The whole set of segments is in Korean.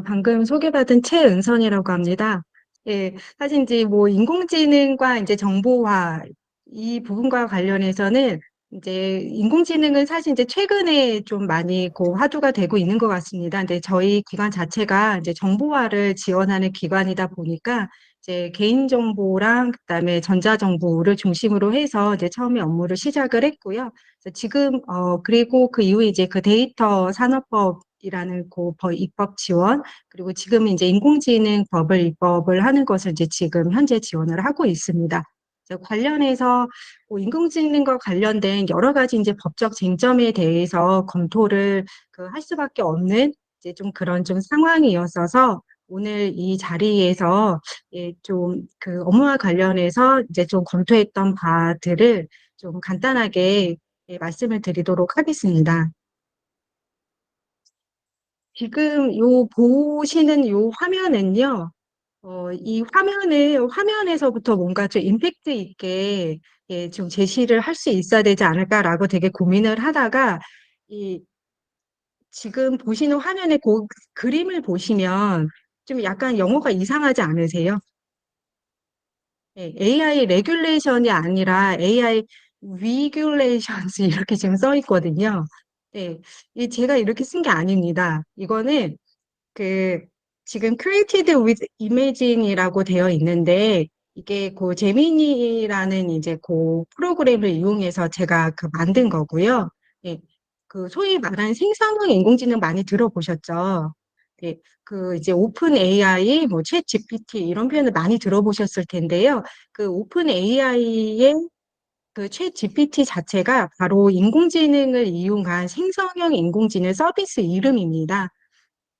방금 소개받은 최은선이라고 합니다. 예, 사실 이제 뭐 인공지능과 이제 정보화 이 부분과 관련해서는 이제 인공지능은 사실 이제 최근에 좀 많이 화두가 되고 있는 것 같습니다. 근데 저희 기관 자체가 이제 정보화를 지원하는 기관이다 보니까 이제 개인정보랑 그다음에 전자정보를 중심으로 해서 이제 처음에 업무를 시작을 했고요. 그래서 지금 그리고 그 이후에 이제 그 데이터 산업법이라는 입법 지원 그리고 지금 이제 인공지능 법을 입법을 하는 것을 이제 지금 현재 지원을 하고 있습니다. 그래서 관련해서 인공지능과 관련된 여러 가지 이제 법적 쟁점에 대해서 검토를 할 수밖에 없는 이제 좀 그런 좀 상황이었어서 오늘 이 자리에서 예, 좀 그 업무와 관련해서 이제 좀 검토했던 바들을 좀 간단하게 예, 말씀을 드리도록 하겠습니다. 지금 보시는 요 화면은요, 이 화면에서부터 뭔가 좀 임팩트 있게 예, 좀 제시를 할 수 있어야 되지 않을까라고 되게 고민을 하다가 이 지금 보시는 화면의 그림을 보시면 좀 약간 영어가 이상하지 않으세요? 네, AI 레귤레이션이 아니라 AI 위귤레이션스 이렇게 지금 써 있거든요. 네, 이 제가 이렇게 쓴 게 아닙니다. 이거는 그 지금 created with image이라고 되어 있는데 이게 제미니라는 이제 프로그램을 이용해서 제가 만든 거고요. 예, 그 소위 말하는 생성형 인공지능 많이 들어보셨죠? 예, 그 이제 오픈 AI, 챗 GPT 이런 표현을 많이 들어보셨을 텐데요. 그 오픈 AI의 그챗 GPT 자체가 바로 인공지능을 이용한 생성형 인공지능 서비스 이름입니다.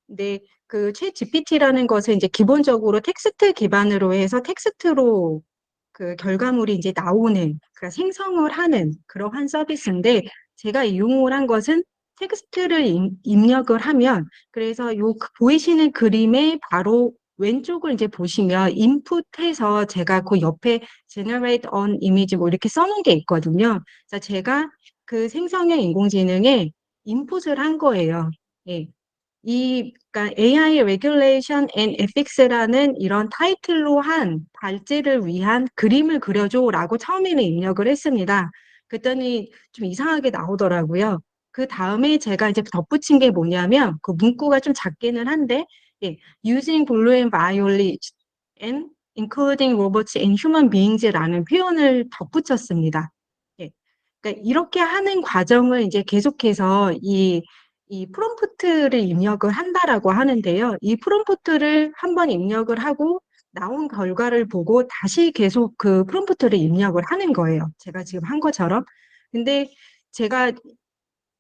근데 그챗 GPT라는 것은 이제 기본적으로 텍스트 기반으로 해서 텍스트로 그 결과물이 이제 나오는, 그러니까 생성을 하는 그러한 서비스인데 제가 이용을 한 것은 텍스트를 입력을 하면 그래서 보이시는 그림의 바로 왼쪽을 이제 보시면 인풋해서 제가 그 옆에 generate on image 뭐 이렇게 써놓은 게 있거든요. 그래서 제가 그 생성형 인공지능에 인풋을 한 거예요. 예. 그러니까 AI Regulation and Ethics라는 이런 타이틀로 한 발제를 위한 그림을 그려줘라고 처음에는 입력을 했습니다. 그랬더니 좀 이상하게 나오더라고요. 그 다음에 제가 이제 덧붙인 게 뭐냐면 그 문구가 좀 작기는 한데 예, Using Boolean Biology and Including Robots and Human Beings라는 표현을 덧붙였습니다. 예. 그러니까 이렇게 하는 과정을 이제 계속해서 이 프롬프트를 입력을 한다라고 하는데요. 이 프롬프트를 한번 입력을 하고 나온 결과를 보고 다시 계속 그 프롬프트를 입력을 하는 거예요. 제가 지금 한 것처럼. 근데 제가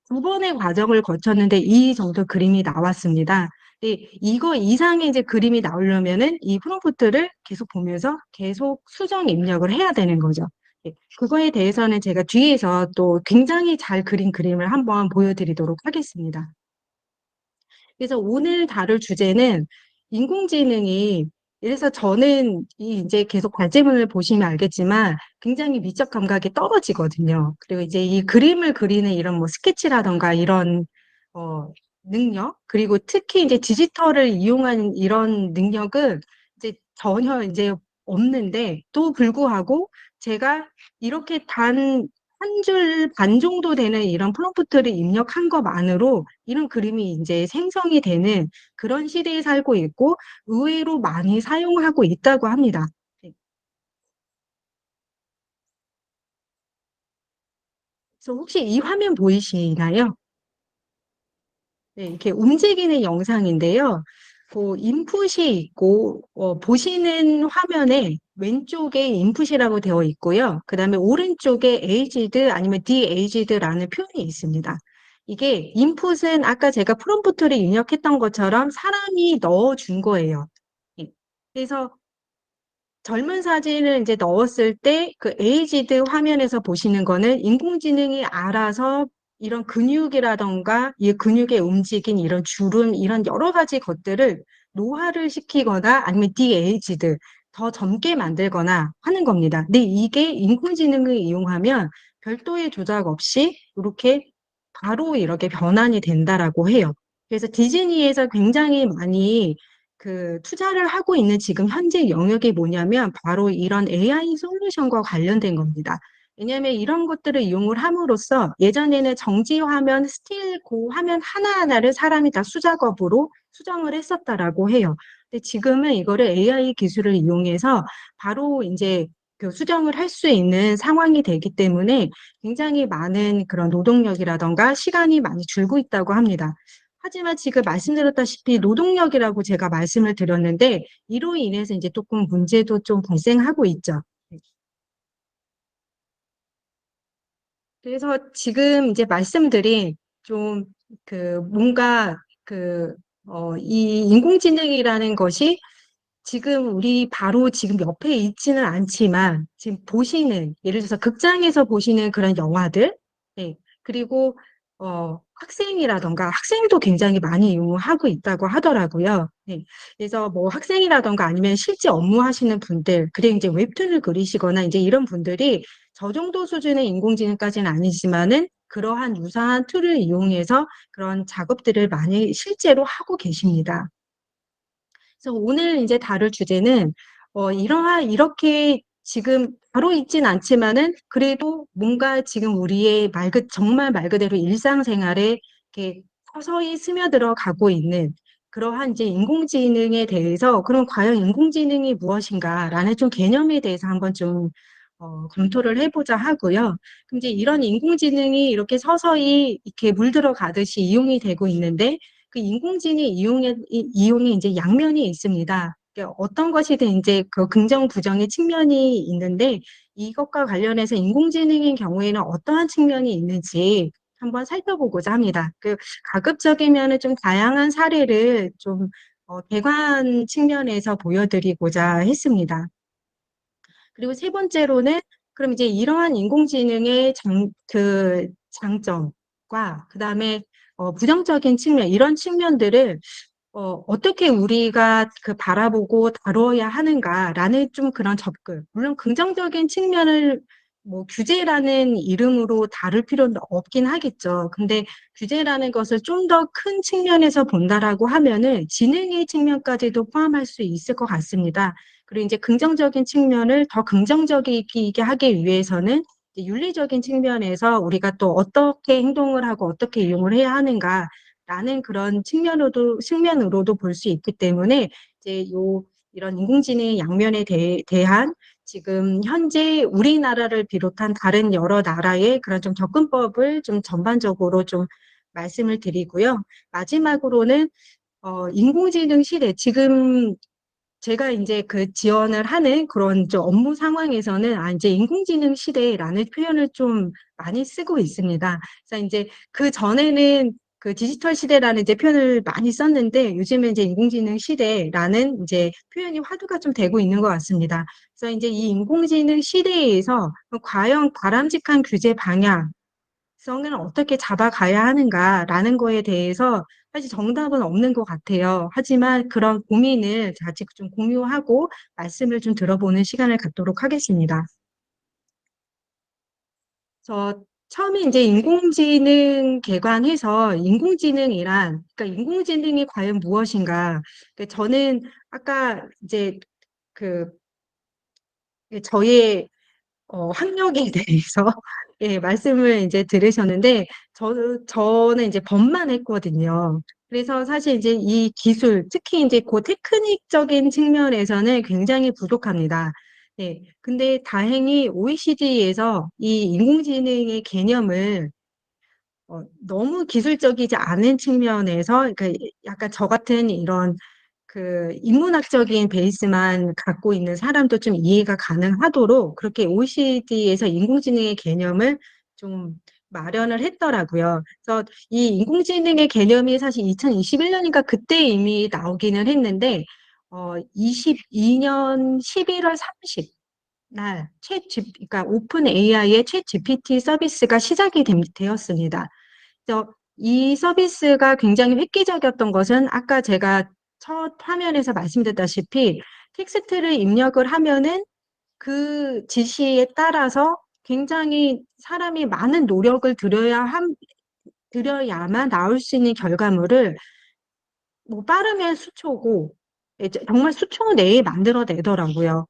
두 번의 과정을 거쳤는데 이 정도 그림이 나왔습니다. 근데 이거 이상의 이제 그림이 나오려면은 이 프롬프트를 계속 보면서 계속 수정 입력을 해야 되는 거죠. 예, 그거에 대해서는 제가 뒤에서 또 굉장히 잘 그린 그림을 한번 보여드리도록 하겠습니다. 그래서 오늘 다룰 주제는 인공지능이 이래서 저는 이제 계속 발제문을 보시면 알겠지만 굉장히 미적 감각이 떨어지거든요. 그리고 이제 이 그림을 그리는 이런 스케치라던가 이런 어, 능력 그리고 특히 이제 디지털을 이용한 이런 능력은 이제 전혀 이제 없는데 또 불구하고 제가 이렇게 단 한 줄 반 정도 되는 이런 프롬프트를 입력한 것만으로 이런 그림이 이제 생성이 되는 그런 시대에 살고 있고 의외로 많이 사용하고 있다고 합니다. 네. 그래서 혹시 이 화면 보이시나요? 네, 이렇게 움직이는 영상인데요. 인풋이 있고, 보시는 화면에 왼쪽에 인풋이라고 되어 있고요. 그 다음에 오른쪽에 aged 아니면 de-aged라는 표현이 있습니다. 이게 인풋은 아까 제가 프롬프트를 입력했던 것처럼 사람이 넣어준 거예요. 예. 그래서 젊은 사진을 이제 넣었을 때 그 에이지드 화면에서 보시는 거는 인공지능이 알아서 이런 근육이라던가 이 근육의 움직임, 이런 주름, 이런 여러 가지 것들을 노화를 시키거나 아니면 디에이지드, 더 젊게 만들거나 하는 겁니다. 근데 이게 인공지능을 이용하면 별도의 조작 없이 이렇게 바로 이렇게 변환이 된다라고 해요. 그래서 디즈니에서 굉장히 많이 투자를 하고 있는 지금 현재 영역이 뭐냐면 바로 이런 AI 솔루션과 관련된 겁니다. 왜냐하면 이런 것들을 이용을 함으로써 예전에는 정지 화면, 스틸 그 화면 하나하나를 사람이 다 수작업으로 수정을 했었다라고 해요. 근데 지금은 이거를 AI 기술을 이용해서 바로 이제 수정을 할 수 있는 상황이 되기 때문에 굉장히 많은 그런 노동력이라던가 시간이 많이 줄고 있다고 합니다. 하지만 지금 말씀드렸다시피 노동력이라고 제가 말씀을 드렸는데 이로 인해서 이제 조금 문제도 좀 발생하고 있죠. 그래서 지금 이제 말씀드린 좀 뭔가 이 인공지능이라는 것이 지금 우리 바로 지금 옆에 있지는 않지만 지금 보시는 예를 들어서 극장에서 보시는 그런 영화들, 네. 그리고 학생이라던가 학생도 굉장히 많이 이용하고 있다고 하더라고요. 네. 그래서 뭐 학생이라던가 아니면 실제 업무하시는 분들, 그리고 이제 웹툰을 그리시거나 이제 이런 분들이 저 정도 수준의 인공지능까지는 아니지만은 그러한 유사한 툴을 이용해서 그런 작업들을 많이 실제로 하고 계십니다. 그래서 오늘 이제 다룰 주제는 이렇게 지금 바로 있진 않지만은 그래도 뭔가 지금 우리의 정말 말 그대로 일상생활에 이렇게 서서히 스며들어 가고 있는 그러한 이제 인공지능에 대해서 그럼 과연 인공지능이 무엇인가라는 좀 개념에 대해서 한번 좀 검토를 해보자 하고요. 그럼 이제 이런 인공지능이 이렇게 서서히 이렇게 물들어 가듯이 이용이 되고 있는데 그 인공지능 이용에 이제 양면이 있습니다. 어떤 것이든 이제 그 긍정, 부정의 측면이 있는데 이것과 관련해서 인공지능의 경우에는 어떠한 측면이 있는지 한번 살펴보고자 합니다. 가급적이면은 좀 다양한 사례를 좀 객관 측면에서 보여드리고자 했습니다. 그리고 세 번째로는 그럼 이제 이러한 인공지능의 장점과 그다음에 부정적인 측면, 이런 측면들을 어떻게 우리가 바라보고 다뤄야 하는가라는 좀 그런 접근. 물론 긍정적인 측면을 뭐 규제라는 이름으로 다룰 필요는 없긴 하겠죠. 근데 규제라는 것을 좀 더 큰 측면에서 본다라고 하면은 지능의 측면까지도 포함할 수 있을 것 같습니다. 그리고 이제 긍정적인 측면을 더 긍정적이게 하기 위해서는 이제 윤리적인 측면에서 우리가 또 어떻게 행동을 하고 어떻게 이용을 해야 하는가라는 그런 측면으로도 볼 수 있기 때문에 이제 이런 인공지능 양면에 대한 지금 현재 우리나라를 비롯한 다른 여러 나라의 그런 좀 접근법을 좀 전반적으로 좀 말씀을 드리고요. 마지막으로는 인공지능 시대, 지금 제가 이제 지원을 하는 그런 좀 업무 상황에서는 이제 인공지능 시대라는 표현을 좀 많이 쓰고 있습니다. 그래서 이제 그전에는 디지털 시대라는 이제 표현을 많이 썼는데 요즘은 이제 인공지능 시대라는 이제 표현이 화두가 좀 되고 있는 것 같습니다. 그래서 이제 이 인공지능 시대에서 과연 바람직한 규제 방향 성을 어떻게 잡아가야 하는가라는 거에 대해서 사실 정답은 없는 것 같아요. 하지만 그런 고민을 같이 좀 공유하고 말씀을 좀 들어보는 시간을 갖도록 하겠습니다. 처음에 이제 인공지능 개관해서 그러니까 인공지능이 과연 무엇인가. 그러니까 저는 아까 이제 그 저의 학력에 대해서 예, 말씀을 이제 들으셨는데 저는 이제 법만 했거든요. 그래서 사실 이제 이 기술, 특히 이제 테크닉적인 측면에서는 굉장히 부족합니다. 네. 근데 다행히 OECD에서 이 인공지능의 개념을 너무 기술적이지 않은 측면에서 그러니까 약간 저 같은 이런 인문학적인 베이스만 갖고 있는 사람도 좀 이해가 가능하도록 그렇게 OECD에서 인공지능의 개념을 좀 마련을 했더라고요. 그래서 이 인공지능의 개념이 사실 2021년인가 그때 이미 나오기는 했는데 22년 11월 30 날 그러니까 오픈 AI의 챗 GPT 서비스가 시작이 되었습니다. 그래서 이 서비스가 굉장히 획기적이었던 것은 아까 제가 첫 화면에서 말씀드렸다시피 텍스트를 입력을 하면은 그 지시에 따라서 굉장히 사람이 많은 노력을 들여야만 나올 수 있는 결과물을 뭐 빠르면 수초고, 정말 수초 내에 만들어내더라고요.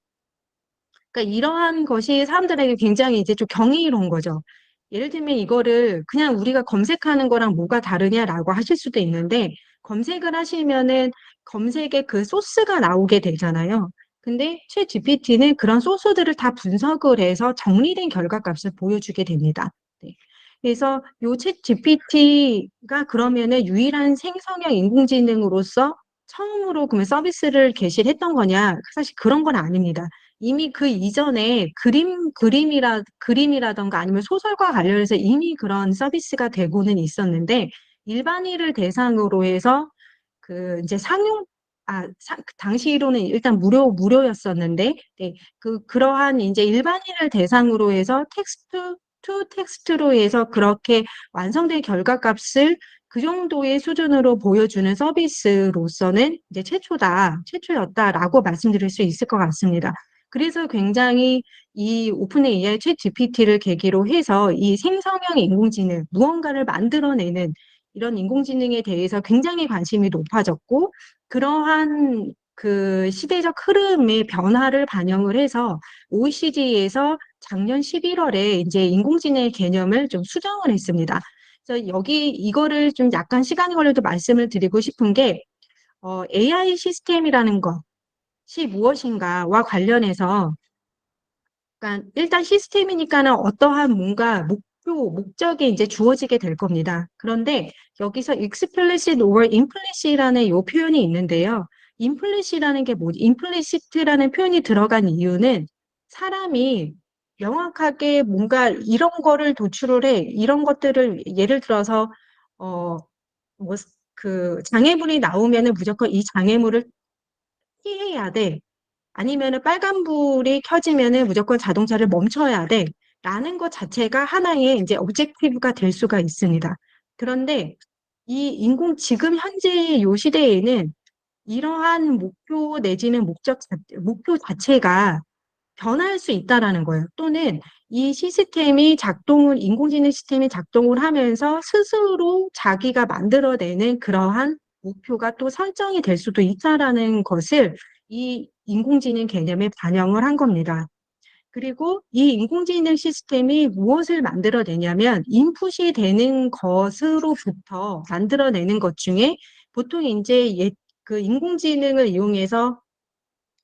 그러니까 이러한 것이 사람들에게 굉장히 이제 좀 경이로운 거죠. 예를 들면 이거를 그냥 우리가 검색하는 거랑 뭐가 다르냐라고 하실 수도 있는데, 검색을 하시면은 검색에 그 소스가 나오게 되잖아요. 근데 챗 GPT는 그런 소스들을 다 분석을 해서 정리된 결과값을 보여주게 됩니다. 네. 그래서 요챗 GPT가 그러면은 유일한 생성형 인공지능으로서 처음으로 그러면 서비스를 개시를 했던 거냐? 사실 그런 건 아닙니다. 이미 그 이전에 그림이라던가 아니면 소설과 관련해서 이미 그런 서비스가 되고는 있었는데, 일반인을 대상으로 해서 그 이제 당시로는 일단 무료였었는데, 네, 그러한 이제 일반인을 대상으로 해서 텍스트 투 텍스트로 해서 그렇게 완성된 결과값을 그 정도의 수준으로 보여주는 서비스로서는 이제 최초였다라고 말씀드릴 수 있을 것 같습니다. 그래서 굉장히 이 오픈 AI 챗 GPT를 계기로 해서 이 생성형 인공지능, 무언가를 만들어내는 이런 인공지능에 대해서 굉장히 관심이 높아졌고, 그러한 그 시대적 흐름의 변화를 반영을 해서 OECD에서 작년 11월에 이제 인공지능의 개념을 좀 수정을 했습니다. 그래서 여기 이거를 좀 약간 시간이 걸려도 말씀을 드리고 싶은 게, AI 시스템이라는 것이 무엇인가와 관련해서, 그러니까 일단 시스템이니까는 어떠한 뭔가 목적이 이제 주어지게 될 겁니다. 그런데 여기서 explicit or implicit라는 요 표현이 있는데요. implicit라는 게 뭐지? implicit라는 표현이 들어간 이유는 사람이 명확하게 뭔가 이런 거를 도출을 해. 이런 것들을 예를 들어서 어, 뭐, 그 장애물이 나오면은 무조건 이 장애물을 피해야 돼. 아니면은 빨간불이 켜지면은 무조건 자동차를 멈춰야 돼. 라는 것 자체가 하나의 이제 오브젝티브가 될 수가 있습니다. 그런데 지금 현재 요 시대에는 이러한 목표 내지는 목표 자체가 변할 수 있다라는 거예요. 또는 인공지능 시스템이 작동을 하면서 스스로 자기가 만들어내는 그러한 목표가 또 설정이 될 수도 있다라는 것을 이 인공지능 개념에 반영을 한 겁니다. 그리고 이 인공지능 시스템이 무엇을 만들어내냐면 인풋이 되는 것으로부터 만들어내는 것 중에 보통 이제 그 인공지능을 이용해서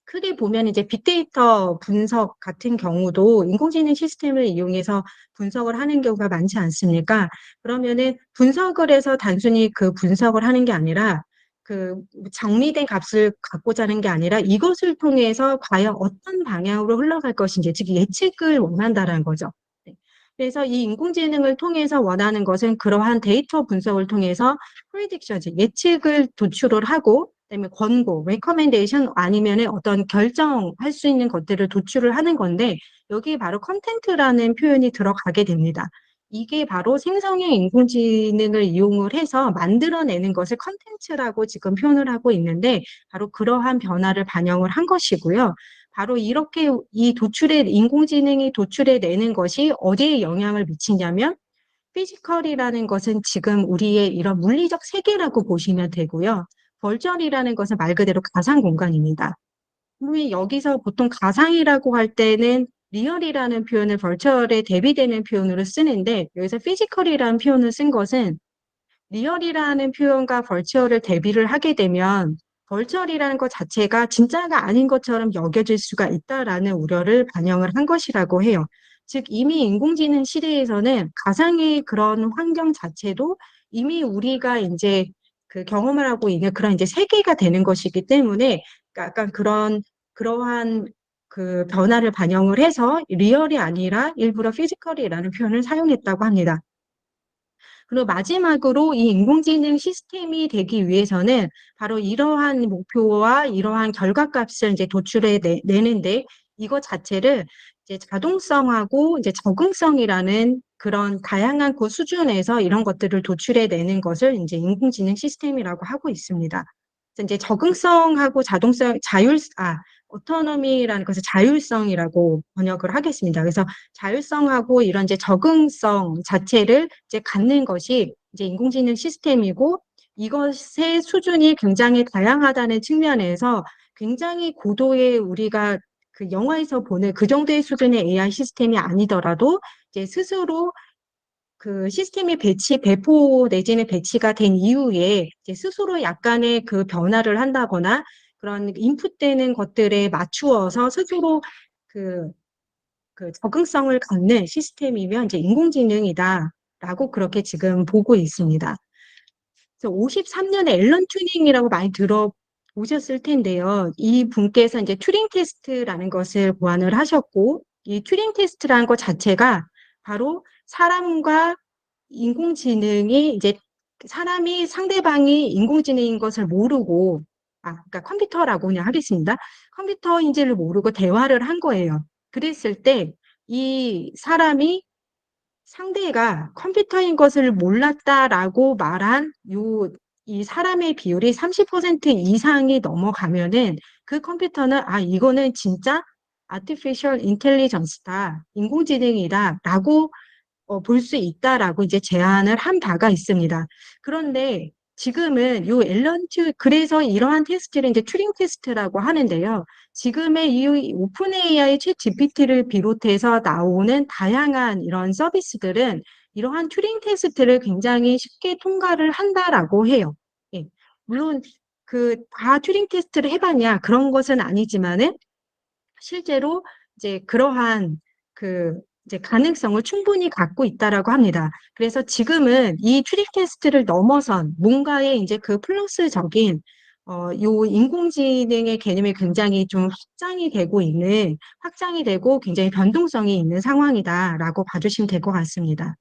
크게 보면 이제 빅데이터 분석 같은 경우도 인공지능 시스템을 이용해서 분석을 하는 경우가 많지 않습니까? 그러면은 분석을 해서 단순히 그 분석을 하는 게 아니라 그 정리된 값을 갖고자 하는 게 아니라 이것을 통해서 과연 어떤 방향으로 흘러갈 것인지, 즉 예측을 원한다는 거죠. 네. 그래서 이 인공지능을 통해서 원하는 것은 그러한 데이터 분석을 통해서 프리딕션, 예측을 도출을 하고, 그다음에 권고, 레커멘데이션 아니면은 어떤 결정할 수 있는 것들을 도출을 하는 건데, 여기에 바로 컨텐트라는 표현이 들어가게 됩니다. 이게 바로 생성형 인공지능을 이용을 해서 만들어내는 것을 컨텐츠라고 지금 표현을 하고 있는데, 바로 그러한 변화를 반영을 한 것이고요. 바로 이렇게 인공지능이 도출해내는 것이 어디에 영향을 미치냐면, 피지컬이라는 것은 지금 우리의 이런 물리적 세계라고 보시면 되고요. 벌처이라는 것은 말 그대로 가상 공간입니다. 우리 여기서 보통 가상이라고 할 때는 리얼이라는 표현을 벌처에 대비되는 표현으로 쓰는데, 여기서 피지컬이라는 표현을 쓴 것은 리얼이라는 표현과 벌추얼을 대비를 하게 되면 벌추얼이라는 것 자체가 진짜가 아닌 것처럼 여겨질 수가 있다라는 우려를 반영을 한 것이라고 해요. 즉 이미 인공지능 시대에서는 가상의 그런 환경 자체도 이미 우리가 이제 그 경험을 하고 있는 그런 이제 세계가 되는 것이기 때문에, 그러니까 약간 그러한 그 변화를 반영을 해서 리얼이 아니라 일부러 피지컬이라는 표현을 사용했다고 합니다. 그리고 마지막으로 이 인공지능 시스템이 되기 위해서는 바로 이러한 목표와 이러한 결과값을 이제 내는데, 이거 자체를 이제 자동성하고 이제 적응성이라는 그런 다양한 그 수준에서 이런 것들을 도출해내는 것을 이제 인공지능 시스템이라고 하고 있습니다. 그래서 이제 적응성하고 오토노미라는 것을 자율성이라고 번역을 하겠습니다. 그래서 자율성하고 이런 이제 적응성 자체를 이제 갖는 것이 이제 인공지능 시스템이고, 이것의 수준이 굉장히 다양하다는 측면에서 굉장히 고도의 우리가 그 영화에서 보는 그 정도의 수준의 AI 시스템이 아니더라도 이제 스스로 그 시스템이 배포 내지는 배치가 된 이후에 이제 스스로 약간의 그 변화를 한다거나 그런 인풋되는 것들에 맞추어서 스스로 그, 그 적응성을 갖는 시스템이면 이제 인공지능이다라고 그렇게 지금 보고 있습니다. 그래서 53년에 앨런 튜링이라고 많이 들어보셨을 텐데요. 이 분께서 이제 튜링 테스트라는 것을 고안을 하셨고, 이 튜링 테스트라는 것 자체가 바로 사람과 인공지능이 이제 사람이 상대방이 인공지능인 것을 모르고, 그러니까 컴퓨터라고 그냥 하겠습니다. 컴퓨터인지를 모르고 대화를 한 거예요. 그랬을 때 이 사람이 상대가 컴퓨터인 것을 몰랐다라고 말한 이 사람의 비율이 30% 이상이 넘어가면은 그 컴퓨터는 이거는 진짜 artificial intelligence다, 인공지능이다라고 볼 수 있다라고 이제 제안을 한 바가 있습니다. 그런데 지금은 그래서 이러한 테스트를 이제 튜링 테스트라고 하는데요. 지금의 이 오픈 AI 챗 GPT를 비롯해서 나오는 다양한 이런 서비스들은 이러한 튜링 테스트를 굉장히 쉽게 통과를 한다라고 해요. 예. 물론 다 튜링 테스트를 해봤냐 그런 것은 아니지만은 실제로 이제 그러한 그 이제 가능성을 충분히 갖고 있다라고 합니다. 그래서 지금은 이 튜링 테스트를 넘어선 뭔가의 이제 그 플러스적인 요 인공지능의 개념이 굉장히 좀 확장이 되고 굉장히 변동성이 있는 상황이다라고 봐주시면 될 것 같습니다.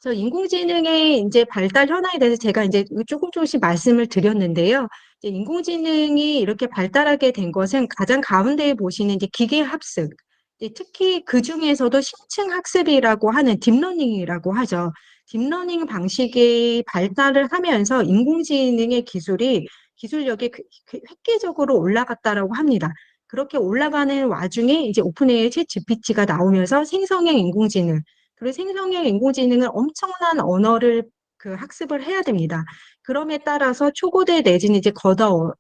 그래서 인공지능의 이제 발달 현황에 대해서 제가 이제 조금씩 말씀을 드렸는데요. 이제 인공지능이 이렇게 발달하게 된 것은 가장 가운데에 보시는 이제 기계 학습, 특히 그 중에서도 심층 학습이라고 하는 딥러닝이라고 하죠. 딥러닝 방식이 발달을 하면서 인공지능의 기술력이 획기적으로 올라갔다라고 합니다. 그렇게 올라가는 와중에 이제 오픈AI 챗 GPT가 나오면서 생성형 인공지능, 그리고 생성형 인공지능은 엄청난 언어를 학습을 해야 됩니다. 그럼에 따라서 초고대 내지는 이제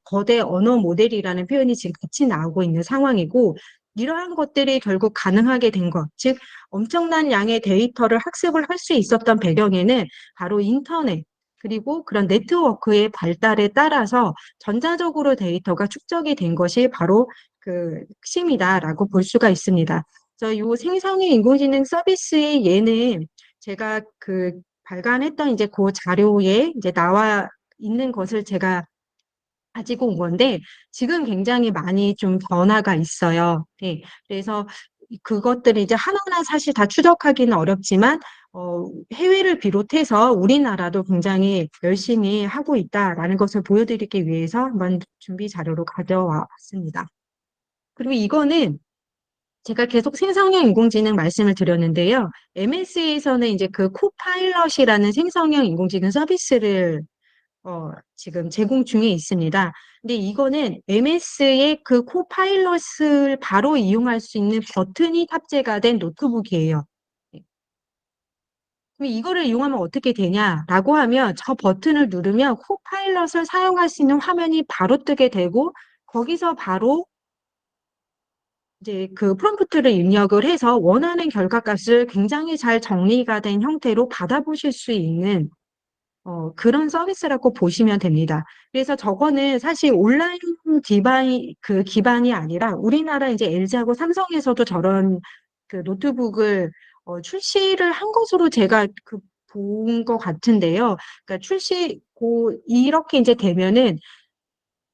거대 언어 모델이라는 표현이 지금 같이 나오고 있는 상황이고, 이러한 것들이 결국 가능하게 된 것, 즉 엄청난 양의 데이터를 학습을 할 수 있었던 배경에는 바로 인터넷, 그리고 그런 네트워크의 발달에 따라서 전자적으로 데이터가 축적이 된 것이 바로 그 핵심이다라고 볼 수가 있습니다. 그래서 요 생성의 인공지능 서비스의 예는 제가 발간했던 이제 그 자료에 이제 나와 있는 것을 제가 가지고 온 건데 지금 굉장히 많이 좀 변화가 있어요. 네. 그래서 그것들이 이제 하나하나 사실 다 추적하기는 어렵지만 해외를 비롯해서 우리나라도 굉장히 열심히 하고 있다라는 것을 보여드리기 위해서 한번 준비 자료로 가져와 봤습니다. 그리고 이거는 제가 계속 생성형 인공지능 말씀을 드렸는데요. MS에서는 이제 그 코파일럿이라는 생성형 인공지능 서비스를 지금 제공 중에 있습니다. 근데 이거는 MS의 그 코파일럿을 바로 이용할 수 있는 버튼이 탑재가 된 노트북이에요. 네. 그럼 이거를 이용하면 어떻게 되냐라고 하면 저 버튼을 누르면 코파일럿을 사용할 수 있는 화면이 바로 뜨게 되고 거기서 바로 이제 그 프롬프트를 입력을 해서 원하는 결과값을 굉장히 잘 정리가 된 형태로 받아보실 수 있는 그런 서비스라고 보시면 됩니다. 그래서 저거는 사실 온라인 기반이 아니라 우리나라 이제 LG하고 삼성에서도 저런 그 노트북을 출시를 한 것으로 제가 본 것 같은데요. 그러니까 이렇게 이제 되면은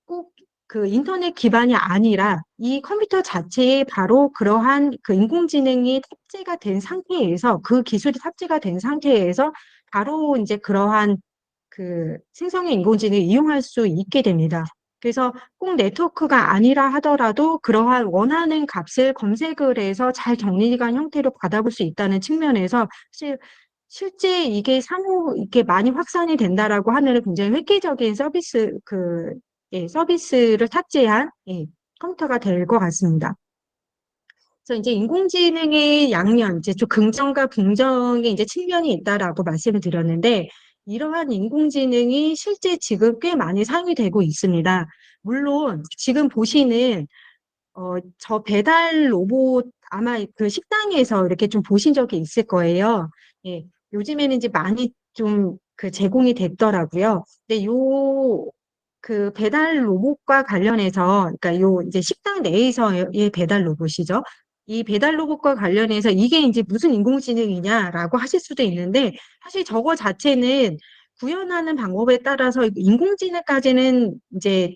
꼭 그 인터넷 기반이 아니라 이 컴퓨터 자체에 바로 그러한 그 인공지능이 탑재가 된 상태에서 그 기술이 탑재가 된 상태에서 바로 이제 그러한 그 생성형 인공지능을 이용할 수 있게 됩니다. 그래서 꼭 네트워크가 아니라 하더라도 그러한 원하는 값을 검색을 해서 잘 정리가 형태로 받아볼 수 있다는 측면에서 실제 이게 이게 많이 확산이 된다라고 하는 굉장히 획기적인 서비스를 탑재한 컴퓨터가 될 것 같습니다. 그래서 이제 인공지능의 양면, 이제 좀 긍정과 부정의 이제 측면이 있다라고 말씀을 드렸는데, 이러한 인공지능이 실제 지금 꽤 많이 사용이 되고 있습니다. 물론 지금 보시는 저 배달 로봇 아마 그 식당에서 이렇게 좀 보신 적이 있을 거예요. 예, 요즘에는 이제 많이 좀 그 제공이 됐더라고요. 근데 그 배달 로봇과 관련해서, 그러니까 요 이제 식당 내에서의 배달 로봇이죠. 이 배달 로봇과 관련해서 이게 이제 무슨 인공지능이냐라고 하실 수도 있는데, 사실 저거 자체는 구현하는 방법에 따라서 인공지능까지는 이제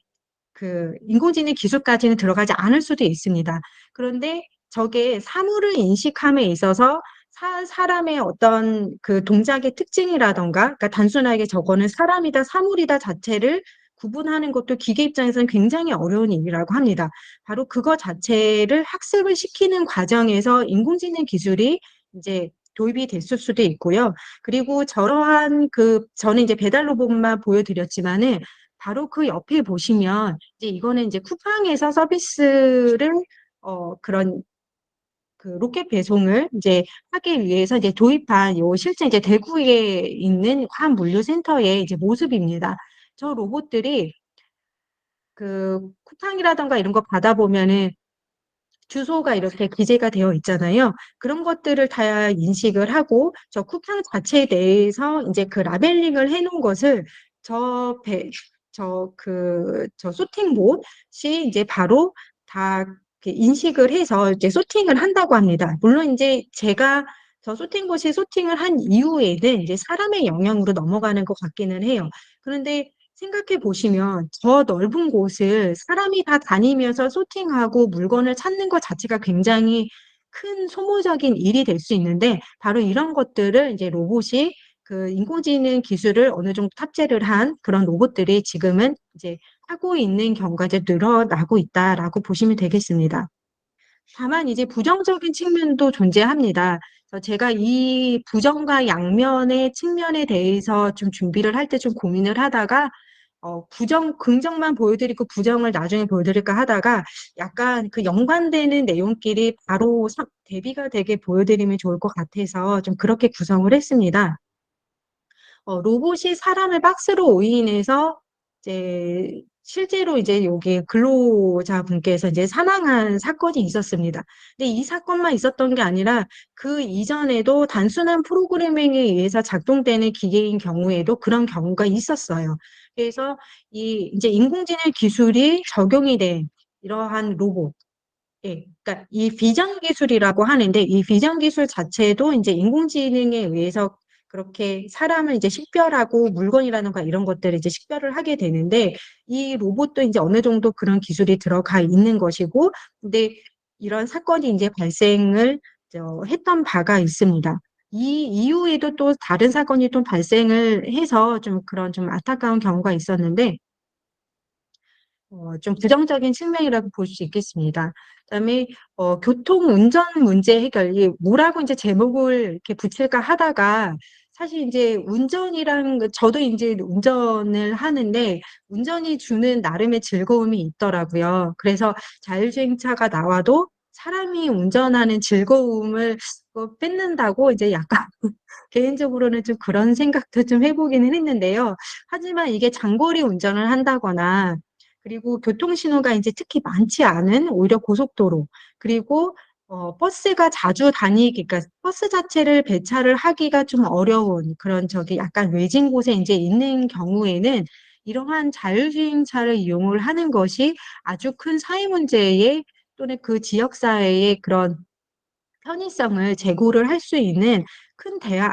그 인공지능 기술까지는 들어가지 않을 수도 있습니다. 그런데 저게 사물을 인식함에 있어서 사람의 어떤 그 동작의 특징이라던가, 그러니까 단순하게 저거는 사람이다, 사물이다 자체를 구분하는 것도 기계 입장에서는 굉장히 어려운 일이라고 합니다. 바로 그거 자체를 학습을 시키는 과정에서 인공지능 기술이 이제 도입이 됐을 수도 있고요. 그리고 저러한 저는 이제 배달 로봇만 보여드렸지만은 바로 그 옆에 보시면 이제 이거는 이제 쿠팡에서 서비스를 그런 그 로켓 배송을 이제 하기 위해서 이제 도입한 요 실제 이제 대구에 있는 한 물류센터의 이제 모습입니다. 저 로봇들이 그 쿠팡이라던가 이런 거 받아보면은 주소가 이렇게 기재가 되어 있잖아요. 그런 것들을 다 인식을 하고 저 쿠팡 자체 내에서 이제 그 라벨링을 해놓은 것을 저 배, 저 소팅봇이 이제 바로 다 이렇게 인식을 해서 이제 소팅을 한다고 합니다. 물론 이제 제가 저 소팅봇이 소팅을 한 이후에는 이제 사람의 영역으로 넘어가는 것 같기는 해요. 그런데 생각해 보시면 저 넓은 곳을 사람이 다 다니면서 소팅하고 물건을 찾는 것 자체가 굉장히 큰 소모적인 일이 될 수 있는데 바로 이런 것들을 이제 로봇이 그 인工지능 기술을 어느 정도 탑재를 한 그런 로봇들이 지금은 이제 하고 있는 경우가 이제 늘어나고 있다라고 보시면 되겠습니다. 다만 이제 부정적인 측면도 존재합니다. 그래서 제가 이 부정과 양면의 측면에 대해서 좀 준비를 할 때 좀 고민을 하다가 긍정만 보여드리고 부정을 나중에 보여드릴까 하다가 약간 그 연관되는 내용끼리 바로 대비가 되게 보여드리면 좋을 것 같아서 좀 그렇게 구성을 했습니다. 로봇이 사람을 박스로 오인해서 이제 실제로 이제 여기 근로자분께서 이제 사망한 사건이 있었습니다. 근데 이 사건만 있었던 게 아니라 그 이전에도 단순한 프로그래밍에 의해서 작동되는 기계인 경우에도 그런 경우가 있었어요. 그래서 이 이제 인공지능 기술이 적용이 된 이러한 로봇, 예, 그러니까 이 비전 기술이라고 하는데 이 비전 기술 자체도 이제 인공지능에 의해서 그렇게 사람을 이제 식별하고 물건이라든가 이런 것들을 이제 식별을 하게 되는데 이 로봇도 이제 어느 정도 그런 기술이 들어가 있는 것이고 근데 이런 사건이 이제 발생을 했던 바가 있습니다. 이 이후에도 또 다른 사건이 또 발생을 해서 좀 그런 좀 안타까운 경우가 있었는데 좀 부정적인 측면이라고 볼 수 있겠습니다. 그다음에 교통 운전 문제 해결, 이 뭐라고 이제 제목을 이렇게 붙일까 하다가 사실 이제 운전이랑 저도 이제 운전을 하는데 운전이 주는 나름의 즐거움이 있더라고요. 그래서 자율주행차가 나와도 사람이 운전하는 즐거움을 뺏는다고 이제 약간 개인적으로는 좀 그런 생각도 좀 해보기는 했는데요. 하지만 이게 장거리 운전을 한다거나 그리고 교통신호가 이제 특히 많지 않은 오히려 고속도로, 그리고 버스가 자주 그러니까 버스 자체를 배차를 하기가 좀 어려운 그런 저기 약간 외진 곳에 이제 있는 경우에는 이러한 자율주행차를 이용을 하는 것이 아주 큰 사회 문제에 또는 그 지역 사회의 그런 편의성을 제고를 할 수 있는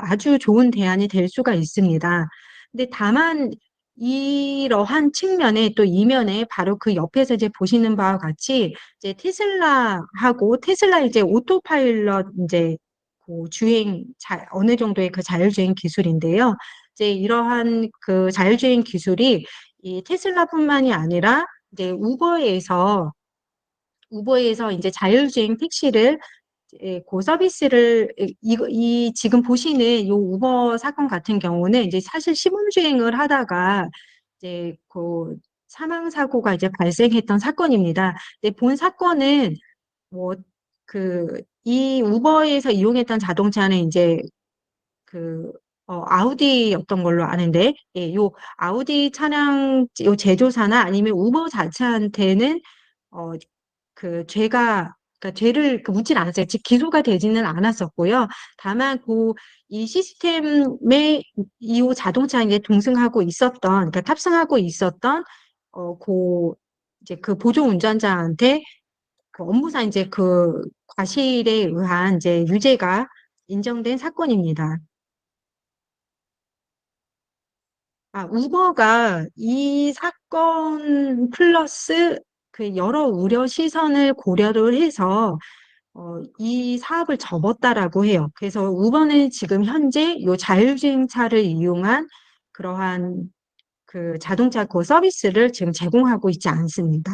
아주 좋은 대안이 될 수가 있습니다. 근데 다만 이러한 측면에 또 이면에 바로 그 옆에서 이제 보시는 바와 같이 이제 테슬라 이제 오토파일럿 이제 그 어느 정도의 그 자율주행 기술인데요. 이제 이러한 그 자율주행 기술이 이 테슬라뿐만이 아니라 이제 우버에서 이제 자율주행 택시를 그 서비스를 이 지금 보시는 이 우버 사건 같은 경우는 이제 사실 시범 주행을 하다가 이제 그 사망 사고가 이제 발생했던 사건입니다. 근데 본 사건은 뭐 이 우버에서 이용했던 자동차는 이제 그 아우디였던 걸로 아는데, 예, 요 아우디 차량 요 제조사나 아니면 우버 자체한테는 어, 그 그러니까 죄를 묻진 않았어요. 즉 기소가 되지는 않았었고요. 다만 이 시스템에 이 자동차에 동승하고 있었던, 그러니까 탑승하고 있었던 이제 그 보조 운전자한테 그 업무상 이제 그 과실에 의한 이제 유죄가 인정된 사건입니다. 우버가 이 사건 플러스 그 여러 우려 시선을 고려를 해서 이 사업을 접었다라고 해요. 그래서 우버는 지금 현재 요 자율주행차를 이용한 그러한 그 자동차 그 서비스를 지금 제공하고 있지 않습니다.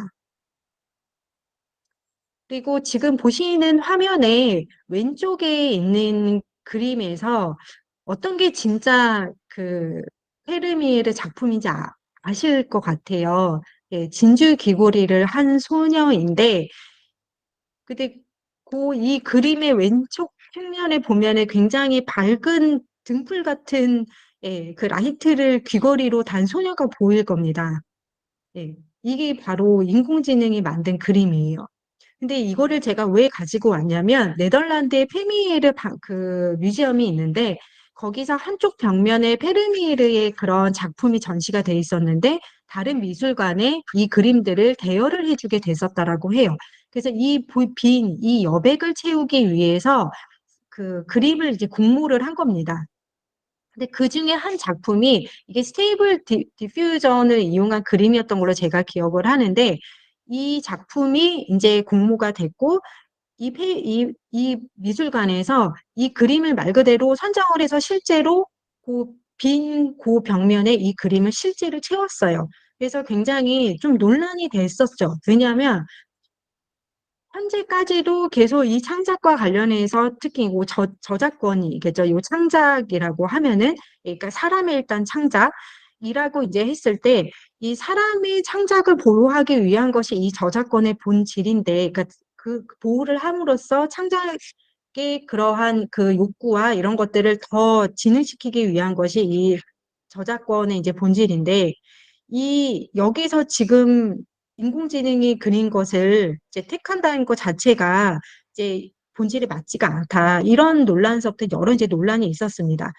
그리고 지금 보시는 화면에 왼쪽에 있는 그림에서 어떤 게 진짜 그 페르미르 작품인지 아실 것 같아요. 예, 진주 귀고리를 한 소녀인데, 근데 이 그림의 왼쪽 측면에 보면은 굉장히 밝은 등불 같은 예, 그 라이트를 귀걸이로 단 소녀가 보일 겁니다. 예, 이게 바로 인공지능이 만든 그림이에요. 근데 이거를 제가 왜 가지고 왔냐면 네덜란드에 페미에르 그 뮤지엄이 있는데 거기서 한쪽 벽면에 페르미에르의 그런 작품이 전시가 돼 있었는데 다른 미술관에 이 그림들을 대여를 해주게 됐었다라고 해요. 그래서 이 여백을 채우기 위해서 그 그림을 이제 공모를 한 겁니다. 근데 그 중에 한 작품이 이게 스테이블 디퓨전을 이용한 그림이었던 걸로 제가 기억을 하는데 이 작품이 이제 공모가 됐고 이 미술관에서 이 그림을 말 그대로 선정을 해서 실제로 그 벽면에 이 그림을 실제로 채웠어요. 그래서 굉장히 좀 논란이 됐었죠. 왜냐하면 현재까지도 계속 이 창작과 관련해서 특히 이 저작권이겠죠. 이 창작이라고 하면은 그러니까 사람의 일단 창작이라고 이제 했을 때 이 사람의 창작을 보호하기 위한 것이 이 저작권의 본질인데 그러니까 그 보호를 함으로써 창작의 그러한 그 욕구와 이런 것들을 더 진흥시키기 위한 것이 이 저작권의 이제 본질인데 여기서 지금 인공지능이 그린 것을 이제 택한다는 것 자체가 이제 본질에 맞지가 않다. 이런 논란서부터 여러 이제 논란이 있었습니다.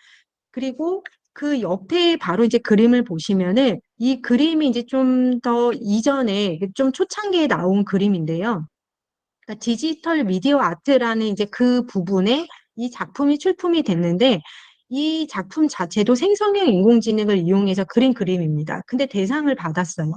그리고 그 옆에 바로 이제 그림을 보시면은 이 그림이 이제 좀 더 이전에 좀 초창기에 나온 그림인데요. 그러니까 디지털 미디어 아트라는 이제 그 부분에 이 작품이 출품이 됐는데 이 작품 자체도 생성형 인공지능을 이용해서 그린 그림입니다. 근데 대상을 받았어요.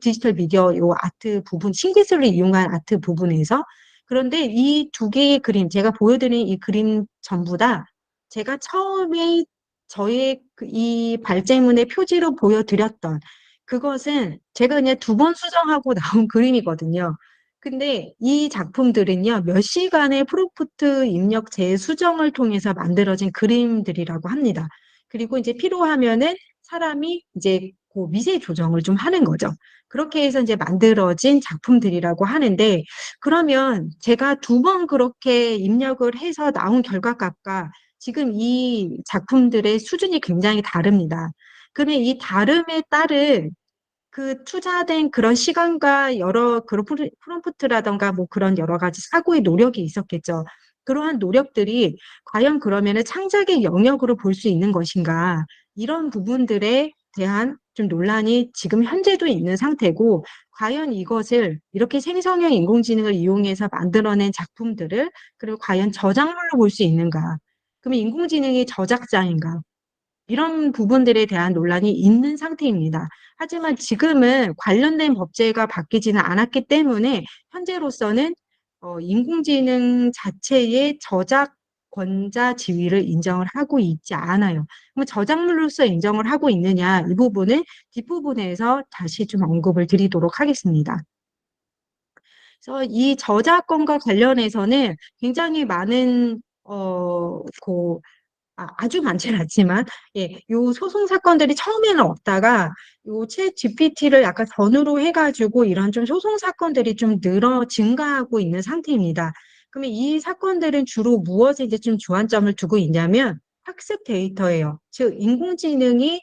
디지털 미디어 요 아트 부분, 신기술을 이용한 아트 부분에서. 그런데 이 두 개의 그림, 제가 보여드린 이 그림 전부 다 제가 처음에 저의 이 발제문의 표지로 보여드렸던 그것은 제가 그냥 두 번 수정하고 나온 그림이거든요. 근데 이 작품들은요, 몇 시간의 프롬프트 입력 재수정을 통해서 만들어진 그림들이라고 합니다. 그리고 이제 필요하면은 사람이 이제 그 미세 조정을 좀 하는 거죠. 그렇게 해서 이제 만들어진 작품들이라고 하는데, 그러면 제가 두 번 그렇게 입력을 해서 나온 결과값과 지금 이 작품들의 수준이 굉장히 다릅니다. 그러면 이 다름에 따른 그 투자된 그런 시간과 여러 그런 프롬프트라던가 뭐 그런 여러 가지 사고의 노력이 있었겠죠. 그러한 노력들이 과연 그러면은 창작의 영역으로 볼 수 있는 것인가? 이런 부분들에 대한 좀 논란이 지금 현재도 있는 상태고, 과연 이것을 이렇게 생성형 인공지능을 이용해서 만들어낸 작품들을 그리고 과연 저작물로 볼 수 있는가? 그러면 인공지능이 저작자인가? 이런 부분들에 대한 논란이 있는 상태입니다. 하지만 지금은 관련된 법제가 바뀌지는 않았기 때문에 현재로서는 인공지능 자체의 저작권자 지위를 인정을 하고 있지 않아요. 그럼 저작물로서 인정을 하고 있느냐, 이 부분은 뒷부분에서 다시 좀 언급을 드리도록 하겠습니다. 그래서 이 저작권과 관련해서는 굉장히 많은 아주 많지는 않지만, 예, 요 소송 사건들이 처음에는 없다가, 요 챗 GPT를 약간 전후로 해가지고 이런 좀 소송 사건들이 좀 증가하고 있는 상태입니다. 그러면 이 사건들은 주로 무엇에 이제 좀 주안점을 두고 있냐면, 학습 데이터예요. 즉, 인공지능이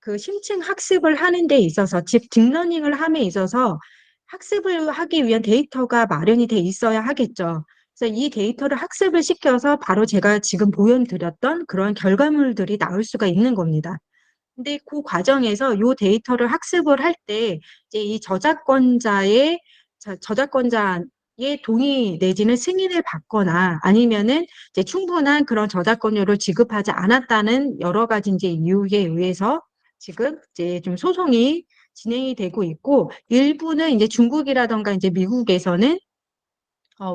그 심층 학습을 하는 데 있어서, 즉, 딥러닝을 함에 있어서 학습을 하기 위한 데이터가 마련이 돼 있어야 하겠죠. 그래서 이 데이터를 학습을 시켜서 바로 제가 지금 보여드렸던 그런 결과물들이 나올 수가 있는 겁니다. 근데 그 과정에서 요 데이터를 학습을 할 때 이제 이 저작권자의 동의 내지는 승인을 받거나 아니면은 이제 충분한 그런 저작권료를 지급하지 않았다는 여러 가지 이제 이유에 의해서 지금 이제 좀 소송이 진행이 되고 있고, 일부는 이제 중국이라던가 이제 미국에서는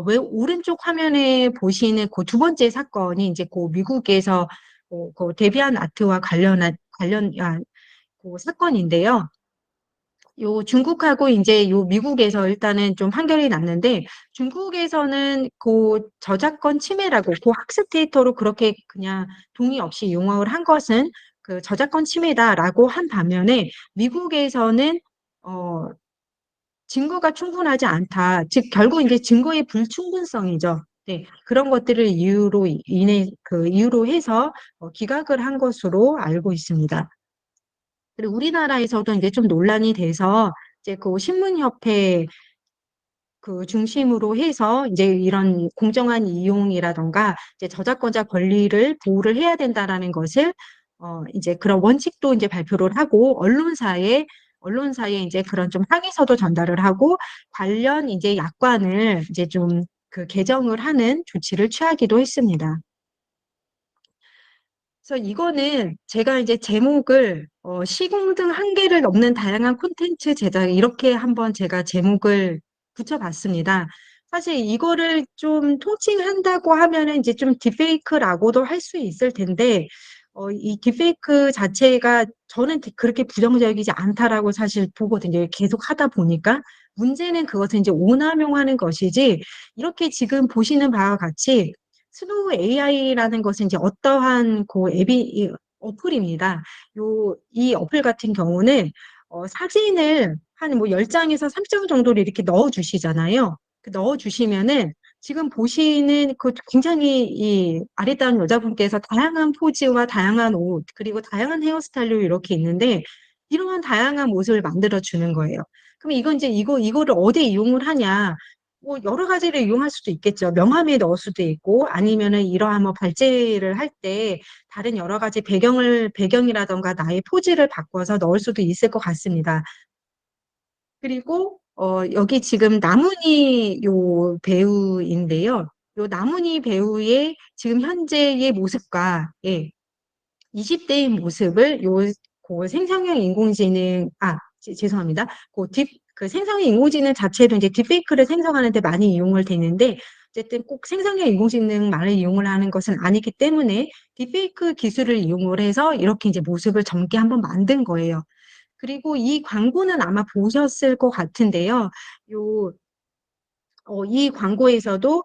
왜 오른쪽 화면에 보시는 그 두 번째 사건이 이제 그 미국에서 그 데비안 아트와 그 사건인데요. 요 중국하고 이제 요 미국에서 일단은 좀 판결이 났는데, 중국에서는 그 저작권 침해라고 그 학습 데이터로 그렇게 그냥 동의 없이 이용을 한 것은 그 저작권 침해다라고 한 반면에, 미국에서는 어 증거가 충분하지 않다. 즉, 결국 이제 증거의 불충분성이죠. 네, 그런 것들을 이유로 해서 기각을 한 것으로 알고 있습니다. 그리고 우리나라에서도 이제 좀 논란이 돼서 이제 그 신문협회 그 중심으로 해서 이제 이런 공정한 이용이라던가 이제 저작권자 권리를 보호를 해야 된다라는 것을 이제 그런 원칙도 이제 발표를 하고, 언론사에 이제 그런 좀 항의서도 전달을 하고, 관련 이제 약관을 이제 좀 그 개정을 하는 조치를 취하기도 했습니다. 그래서 이거는 제가 이제 제목을 시공 등 한계를 넘는 다양한 콘텐츠 제작, 이렇게 한번 제가 제목을 붙여봤습니다. 사실 이거를 좀 통칭한다고 하면은 이제 좀 딥페이크라고도 할 수 있을 텐데, 이 딥페이크 자체가 저는 그렇게 부정적이지 않다라고 사실 보거든요. 계속 하다 보니까. 문제는 그것은 이제 오남용하는 것이지, 이렇게 지금 보시는 바와 같이 스노우 AI라는 것은 이제 어떠한 어플입니다. 이 어플 같은 경우는 사진을 한 뭐 10장에서 30장 정도를 이렇게 넣어 주시잖아요. 그 넣어 주시면은 지금 보시는 그 굉장히 이 아리따운 여자분께서 다양한 포즈와 다양한 옷, 그리고 다양한 헤어스타일로 이렇게 있는데, 이러한 다양한 모습을 만들어 주는 거예요. 그럼 이건 이제 이거를 어디에 이용을 하냐? 뭐 여러 가지를 이용할 수도 있겠죠. 명함에 넣을 수도 있고, 아니면은 이러한 뭐 발제를 할 때 다른 여러 가지 배경이라던가 나의 포즈를 바꿔서 넣을 수도 있을 것 같습니다. 그리고 여기 지금 나문희 요 배우인데요. 요 나문희 배우의 지금 현재의 모습과, 예, 20대의 모습을 그 생성형 인공지능, 죄송합니다. 그 생성형 인공지능 자체도 이제 딥페이크를 생성하는데 많이 이용을 되는데, 어쨌든 꼭 생성형 인공지능만을 이용을 하는 것은 아니기 때문에 딥페이크 기술을 이용을 해서 이렇게 이제 모습을 젊게 한번 만든 거예요. 그리고 이 광고는 아마 보셨을 것 같은데요. 요 이 광고에서도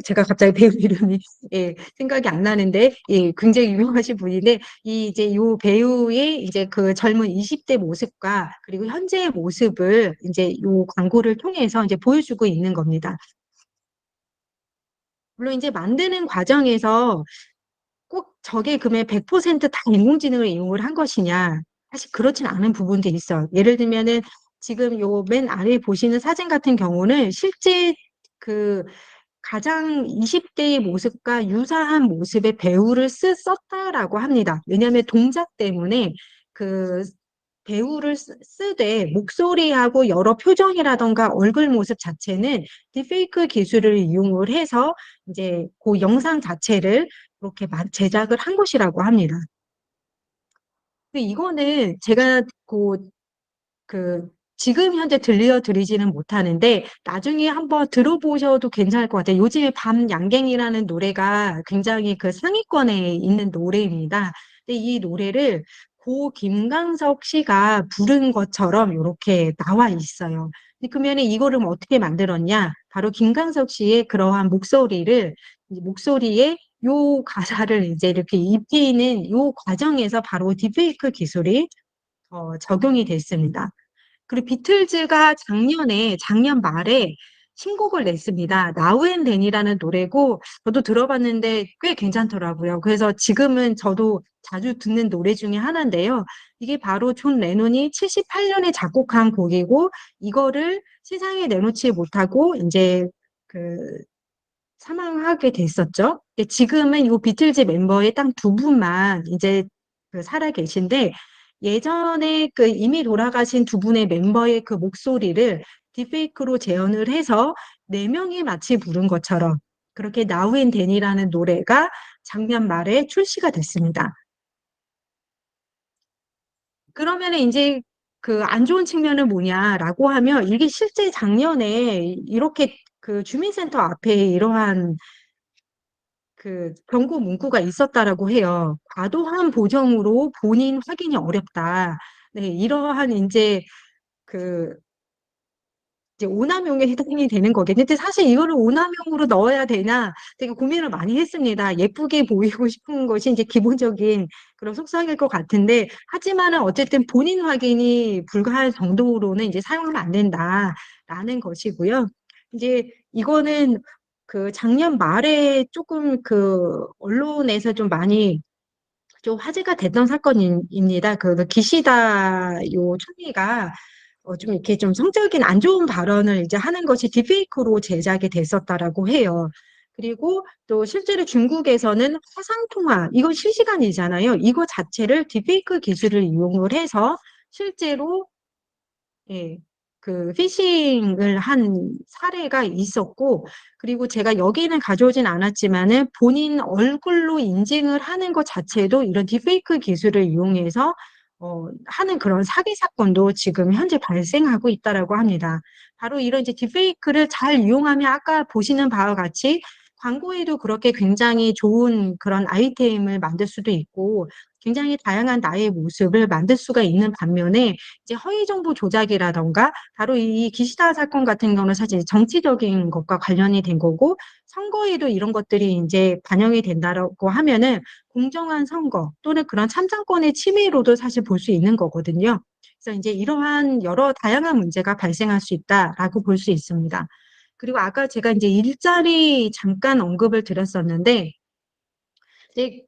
제가 갑자기 배우 이름이 예, 생각이 안 나는데, 예, 굉장히 유명하신 분인데, 이제 요 배우의 이제 그 젊은 20대 모습과 그리고 현재의 모습을 이제 요 광고를 통해서 이제 보여주고 있는 겁니다. 물론 이제 만드는 과정에서 꼭 저게 그러면 100%다 인공지능을 이용을 한 것이냐? 사실 그렇진 않은 부분도 있어요. 예를 들면은 지금 요 맨 아래 보시는 사진 같은 경우는 실제 그 가장 20대의 모습과 유사한 모습의 배우를 썼다라고 합니다. 왜냐하면 동작 때문에 그 배우를 쓰되 목소리하고 여러 표정이라던가 얼굴 모습 자체는 딥페이크 기술을 이용을 해서 이제 그 영상 자체를 그렇게 제작을 한 것이라고 합니다. 근데 이거는 제가 그 지금 현재 들려드리지는 못하는데 나중에 한번 들어보셔도 괜찮을 것 같아요. 요즘에 밤 양갱이라는 노래가 굉장히 그 상위권에 있는 노래입니다. 근데 이 노래를 고 김광석 씨가 부른 것처럼 이렇게 나와 있어요. 근데 그러면 이거를 뭐 어떻게 만들었냐? 바로 김광석 씨의 그러한 목소리에 요 가사를 이제 이렇게 입히는 요 과정에서 바로 딥페이크 기술이 적용이 됐습니다. 그리고 비틀즈가 작년 말에 신곡을 냈습니다. Now and Then이라는 노래고 저도 들어봤는데 꽤 괜찮더라고요. 그래서 지금은 저도 자주 듣는 노래 중에 하나인데요. 이게 바로 존 레논이 78년에 작곡한 곡이고 이거를 세상에 내놓지 못하고 이제 그 사망하게 됐었죠. 근데 지금은 이 비틀즈 멤버의 딱 두 분만 이제 그 살아 계신데 예전에 그 이미 돌아가신 두 분의 멤버의 그 목소리를 딥페이크로 재현을 해서 네 명이 마치 부른 것처럼 그렇게 Now and Then이라는 노래가 작년 말에 출시가 됐습니다. 그러면 이제 그 안 좋은 측면은 뭐냐라고 하면 이게 실제 작년에 이렇게 그 주민센터 앞에 이러한 그 경고 문구가 있었다라고 해요. 과도한 보정으로 본인 확인이 어렵다. 네, 이러한 그 이제 오남용에 해당이 되는 거겠는데 사실 이거를 오남용으로 넣어야 되나 되게 고민을 많이 했습니다. 예쁘게 보이고 싶은 것이 이제 기본적인 그런 속성일 것 같은데 하지만은 어쨌든 본인 확인이 불가할 정도로는 이제 사용하면 안 된다라는 것이고요. 이제 이거는 그 작년 말에 조금 그 언론에서 좀 많이 좀 화제가 됐던 사건입니다. 그 기시다 요 총리가 좀 이렇게 좀 성적인 안 좋은 발언을 이제 하는 것이 딥페이크로 제작이 됐었다라고 해요. 그리고 또 실제로 중국에서는 화상통화, 이건 실시간이잖아요. 이거 자체를 딥페이크 기술을 이용을 해서 실제로 예, 그 피싱을 한 사례가 있었고, 그리고 제가 여기는 가져오진 않았지만은 본인 얼굴로 인증을 하는 것 자체도 이런 딥페이크 기술을 이용해서 하는 그런 사기 사건도 지금 현재 발생하고 있다라고 합니다. 바로 이런 이제 딥페이크를 잘 이용하면 아까 보시는 바와 같이 광고에도 그렇게 굉장히 좋은 그런 아이템을 만들 수도 있고, 굉장히 다양한 나의 모습을 만들 수가 있는 반면에 이제 허위 정보 조작이라던가 바로 이 기시다 사건 같은 경우는 사실 정치적인 것과 관련이 된 거고 선거에도 이런 것들이 이제 반영이 된다라고 하면은 공정한 선거 또는 그런 참정권의 침해로도 사실 볼 수 있는 거거든요. 그래서 이제 이러한 여러 다양한 문제가 발생할 수 있다라고 볼 수 있습니다. 그리고 아까 제가 이제 일자리 잠깐 언급을 드렸었는데 이제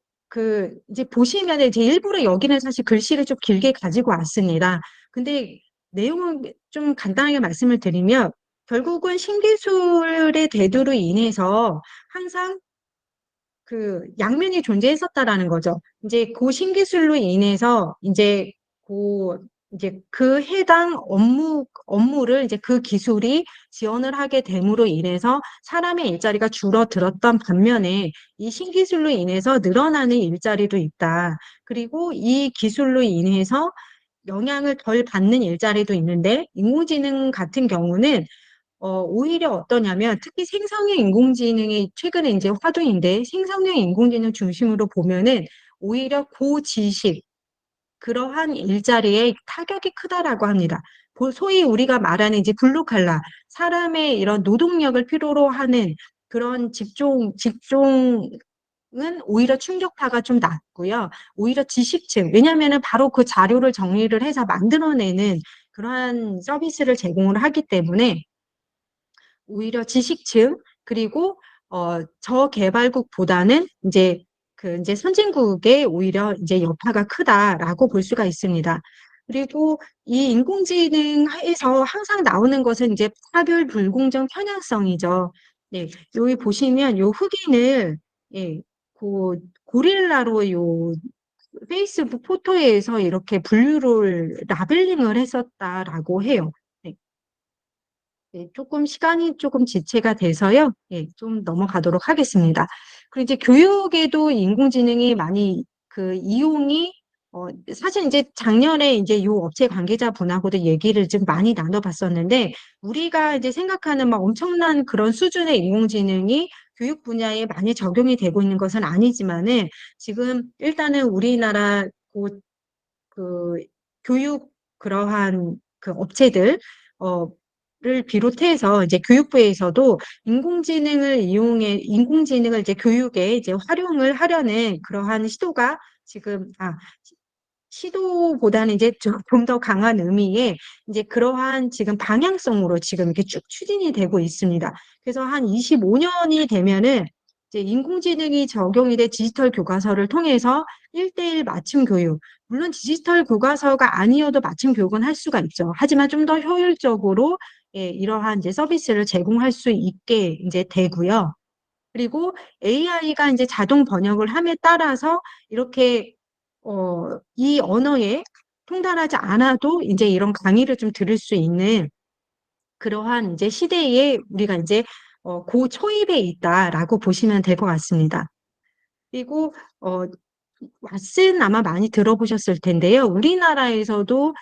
이제 보시면은 이제 일부러 여기는 사실 글씨를 좀 길게 가지고 왔습니다. 근데 내용은 좀 간단하게 말씀을 드리면 결국은 신기술의 대두로 인해서 항상 그 양면이 존재했었다라는 거죠. 이제 그 신기술로 인해서 이제 그 해당 업무를 이제 그 기술이 지원을 하게 됨으로 인해서 사람의 일자리가 줄어들었던 반면에 이 신기술로 인해서 늘어나는 일자리도 있다. 그리고 이 기술로 인해서 영향을 덜 받는 일자리도 있는데 인공지능 같은 경우는 오히려 어떠냐면 특히 생성형 인공지능이 최근에 이제 화두인데 생성형 인공지능 중심으로 보면은 오히려 고지식 그러한 일자리에 타격이 크다라고 합니다. 소위 우리가 말하는 이제 블루칼라 사람의 이런 노동력을 필요로 하는 그런 직종은 오히려 충격파가 좀 낮고요. 오히려 지식층 왜냐하면은 바로 그 자료를 정리를 해서 만들어내는 그러한 서비스를 제공을 하기 때문에 오히려 지식층 그리고 저개발국보다는 이제 선진국에 오히려 이제 여파가 크다라고 볼 수가 있습니다. 그리고 이 인공지능에서 항상 나오는 것은 이제 차별 불공정 편향성이죠. 네, 여기 보시면 요 흑인을 예, 고릴라로 요 페이스북 포토에서 이렇게 분류를 라벨링을 했었다라고 해요. 네. 네, 조금 시간이 조금 지체가 돼서요. 예, 좀 넘어가도록 하겠습니다. 그리고 이제 교육에도 인공지능이 많이 그 이용이 사실 이제 작년에 이제 요 업체 관계자분하고도 얘기를 좀 많이 나눠봤었는데 우리가 이제 생각하는 막 엄청난 그런 수준의 인공지능이 교육 분야에 많이 적용이 되고 있는 것은 아니지만은 지금 일단은 우리나라 그 교육 그러한 그 업체들 를 비롯해서 이제 교육부에서도 인공지능을 이제 교육에 이제 활용을 하려는 그러한 시도가 지금 시도보다는 이제 좀 더 강한 의미의 이제 그러한 지금 방향성으로 지금 이렇게 쭉 추진이 되고 있습니다. 그래서 한 25년이 되면은 이제 인공지능이 적용이 된 디지털 교과서를 통해서 1대1 맞춤 교육. 물론 디지털 교과서가 아니어도 맞춤 교육은 할 수가 있죠. 하지만 좀 더 효율적으로 예, 이러한 이제 서비스를 제공할 수 있게 이제 되고요. 그리고 AI가 이제 자동 번역을 함에 따라서 이렇게 이 언어에 통달하지 않아도 이제 이런 강의를 좀 들을 수 있는 그러한 이제 시대에 우리가 이제 고초입에 있다라고 보시면 될 것 같습니다. 그리고 왓슨 아마 많이 들어보셨을 텐데요. 우리나라에서도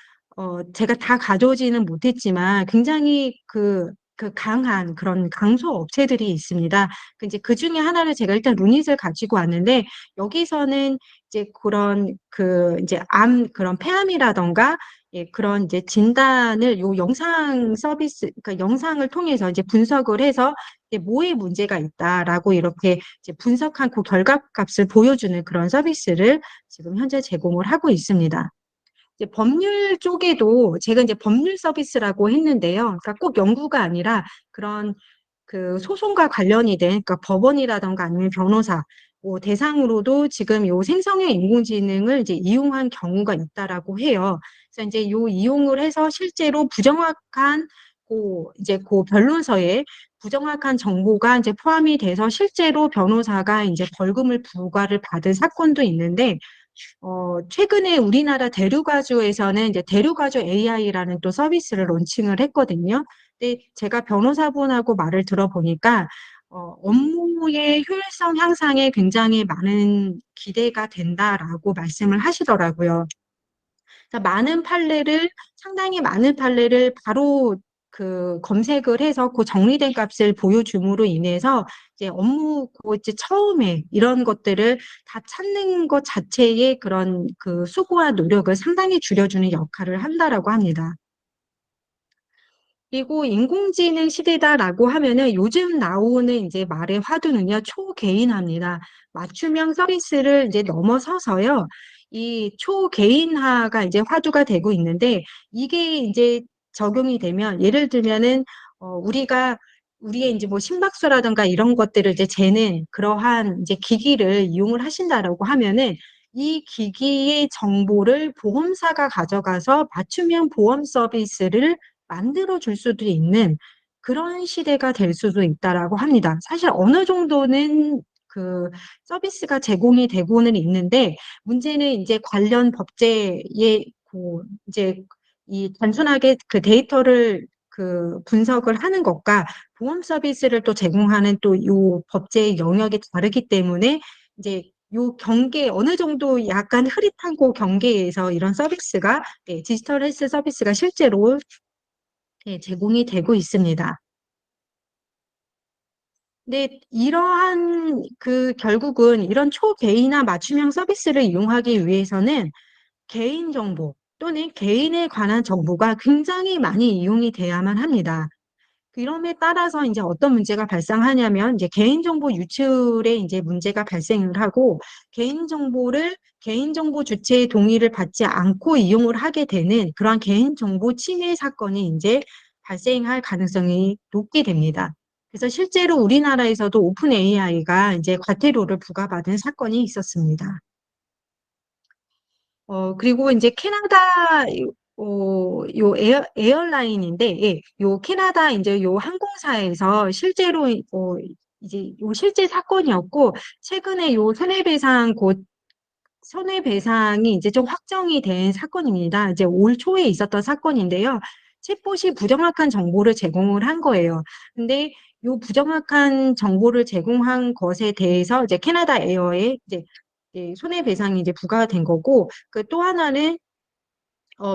제가 다 가져오지는 못했지만 굉장히 그 강한 그런 강소 업체들이 있습니다. 이제 그 중에 하나를 제가 일단 루닛을 가지고 왔는데 여기서는 이제 그런 그 이제 암 그런 폐암이라던가 예, 그런 이제 진단을 요 영상 서비스, 그러니까 영상을 통해서 이제 분석을 해서 이제 뭐에 문제가 있다라고 이렇게 이제 분석한 그 결과값을 보여주는 그런 서비스를 지금 현재 제공을 하고 있습니다. 이제 법률 쪽에도 제가 이제 법률 서비스라고 했는데요. 그러니까 꼭 연구가 아니라 그런 그 소송과 관련이 된 그러니까 법원이라던가 아니면 변호사 뭐 대상으로도 지금 요 생성형 인공지능을 이제 이용한 경우가 있다라고 해요. 그래서 이제 요 이용을 해서 실제로 부정확한 이제 그 변론서에 부정확한 정보가 이제 포함이 돼서 실제로 변호사가 이제 벌금을 부과를 받은 사건도 있는데 최근에 우리나라 대류가주에서는 이제 대류가주 AI라는 또 서비스를 론칭을 했거든요. 근데 제가 변호사분하고 말을 들어보니까 업무의 효율성 향상에 굉장히 많은 기대가 된다라고 말씀을 하시더라고요. 그러니까 상당히 많은 판례를 바로 그 검색을 해서 그 정리된 값을 보여줌으로 인해서 이제 업무 그 이제 처음에 이런 것들을 다 찾는 것 자체의 그런 그 수고와 노력을 상당히 줄여주는 역할을 한다라고 합니다. 그리고 인공지능 시대다라고 하면은 요즘 나오는 이제 말의 화두는요, 초개인화입니다. 맞춤형 서비스를 이제 넘어서서요, 이 초개인화가 이제 화두가 되고 있는데, 이게 이제 적용이 되면, 예를 들면은, 우리의 이제 뭐 심박수라든가 이런 것들을 이제 재는 그러한 이제 기기를 이용을 하신다라고 하면은, 이 기기의 정보를 보험사가 가져가서 맞춤형 보험 서비스를 만들어 줄 수도 있는 그런 시대가 될 수도 있다라고 합니다. 사실 어느 정도는 그 서비스가 제공이 되고는 있는데 문제는 이제 관련 법제에 이제 이 단순하게 그 데이터를 그 분석을 하는 것과 보험 서비스를 또 제공하는 또 요 법제의 영역이 다르기 때문에 이제 요 경계 어느 정도 약간 흐릿한 그 경계에서 이런 서비스가 네, 디지털 헬스 서비스가 실제로 네, 제공이 되고 있습니다. 근데 이러한 그 결국은 이런 초개인화 맞춤형 서비스를 이용하기 위해서는 개인정보 또는 개인에 관한 정보가 굉장히 많이 이용이 돼야만 합니다. 그럼에 따라서 이제 어떤 문제가 발생하냐면 이제 개인정보 유출에 이제 문제가 발생을 하고 개인정보 주체의 동의를 받지 않고 이용을 하게 되는 그러한 개인정보 침해 사건이 이제 발생할 가능성이 높게 됩니다. 그래서 실제로 우리나라에서도 오픈 AI가 이제 과태료를 부과받은 사건이 있었습니다. 그리고 이제 요 에어라인인데, 예, 요 캐나다 이제 요 항공사에서 실제로, 이제 요 실제 사건이었고, 최근에 요 손해배상이 이제 좀 확정이 된 사건입니다. 이제 올 초에 있었던 사건인데요. 챗봇이 부정확한 정보를 제공을 한 거예요. 근데 요 부정확한 정보를 제공한 것에 대해서 이제 캐나다 에어에 이제 손해배상이 이제 부과가 된 거고, 그 또 하나는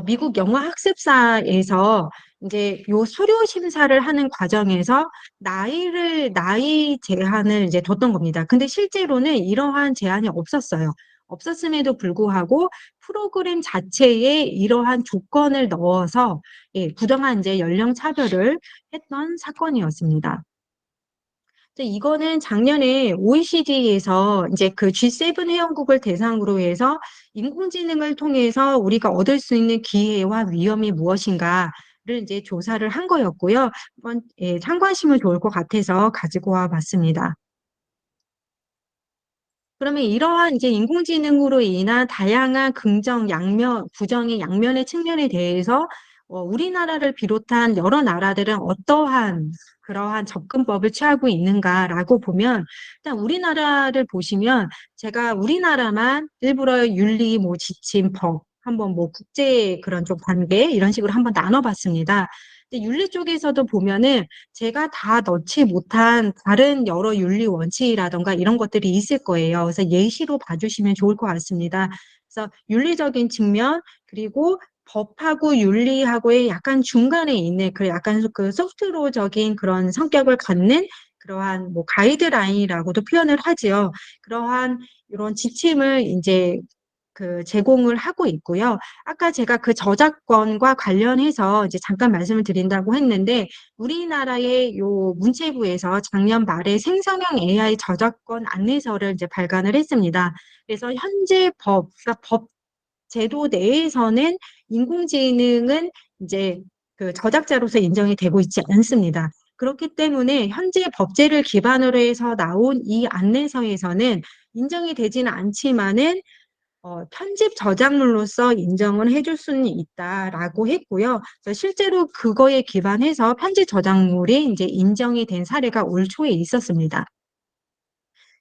미국 영어 학습사에서 이제 요 수료 심사를 하는 과정에서 나이 제한을 이제 뒀던 겁니다. 근데 실제로는 이러한 제한이 없었어요. 없었음에도 불구하고 프로그램 자체에 이러한 조건을 넣어서 예, 부당한 이제 연령 차별을 했던 사건이었습니다. 근데 이거는 작년에 OECD에서 이제 그 G7 회원국을 대상으로 해서 인공지능을 통해서 우리가 얻을 수 있는 기회와 위험이 무엇인가를 이제 조사를 한 거였고요. 한번 참고하시면 좋을 것 같아서 가지고 와 봤습니다. 그러면 이러한 이제 인공지능으로 인한 다양한 긍정, 양면, 부정의 양면의 측면에 대해서 우리나라를 비롯한 여러 나라들은 어떠한 그러한 접근법을 취하고 있는가라고 보면 일단 우리나라를 보시면 제가 우리나라만 일부러 윤리, 뭐 지침, 법 한번 뭐 국제 그런 좀 관계 이런 식으로 한번 나눠봤습니다. 근데 윤리 쪽에서도 보면은 제가 다 넣지 못한 다른 여러 윤리 원칙이라던가 이런 것들이 있을 거예요. 그래서 예시로 봐주시면 좋을 것 같습니다. 그래서 윤리적인 측면, 그리고 법하고 윤리하고의 약간 중간에 있는 그 약간 그 소프트로적인 그런 성격을 갖는 그러한 뭐 가이드라인이라고도 표현을 하지요. 그러한 이런 지침을 이제 그 제공을 하고 있고요. 아까 제가 그 저작권과 관련해서 이제 잠깐 말씀을 드린다고 했는데 우리나라의 요 문체부에서 작년 말에 생성형 AI 저작권 안내서를 이제 발간을 했습니다. 그래서 현재 그러니까 법 제도 내에서는 인공지능은 이제 그 저작자로서 인정이 되고 있지 않습니다. 그렇기 때문에 현재 법제를 기반으로 해서 나온 이 안내서에서는 인정이 되지는 않지만은 편집 저작물로서 인정을 해줄 수는 있다라고 했고요. 그래서 실제로 그거에 기반해서 편집 저작물이 이제 인정이 된 사례가 올 초에 있었습니다.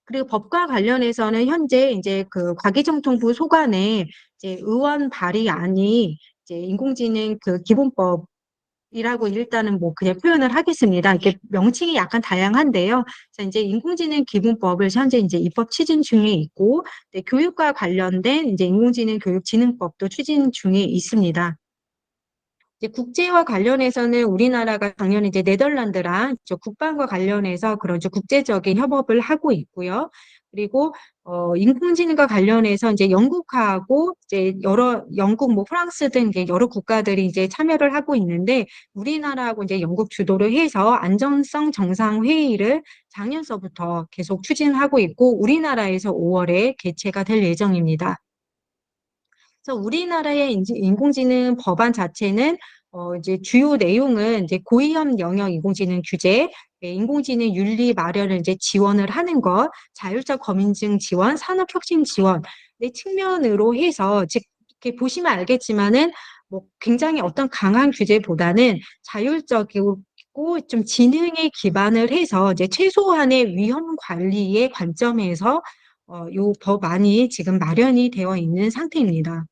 그리고 법과 관련해서는 현재 이제 그 과기정통부 소관에 이제 의원 발의안이 이제 인공지능 그 기본법 이라고 일단은 뭐 그냥 표현을 하겠습니다. 이게 명칭이 약간 다양한데요. 그래서 이제 인공지능 기본법을 현재 이제 입법 추진 중에 있고, 네, 교육과 관련된 이제 인공지능 교육진흥법도 추진 중에 있습니다. 이제 국제와 관련해서는 우리나라가 작년에 이제 네덜란드랑 저 국방과 관련해서 그런 좀 국제적인 협업을 하고 있고요. 그리고 인공지능과 관련해서 이제 영국하고 이제 여러 영국 뭐 프랑스 등 이제 여러 국가들이 이제 참여를 하고 있는데 우리나라하고 이제 영국 주도를 해서 안전성 정상 회의를 작년서부터 계속 추진하고 있고 우리나라에서 5월에 개최가 될 예정입니다. 그래서 우리나라의 인공지능 법안 자체는 이제 주요 내용은 이제 고위험 영역 인공지능 규제, 인공지능 윤리 마련을 이제 지원을 하는 것, 자율적 검증 지원, 산업혁신 지원 의 측면으로 해서 즉 이렇게 보시면 알겠지만은 뭐 굉장히 어떤 강한 규제보다는 자율적이고 좀 지능에 기반을 해서 이제 최소한의 위험 관리의 관점에서 요 법안이 지금 마련이 되어 있는 상태입니다.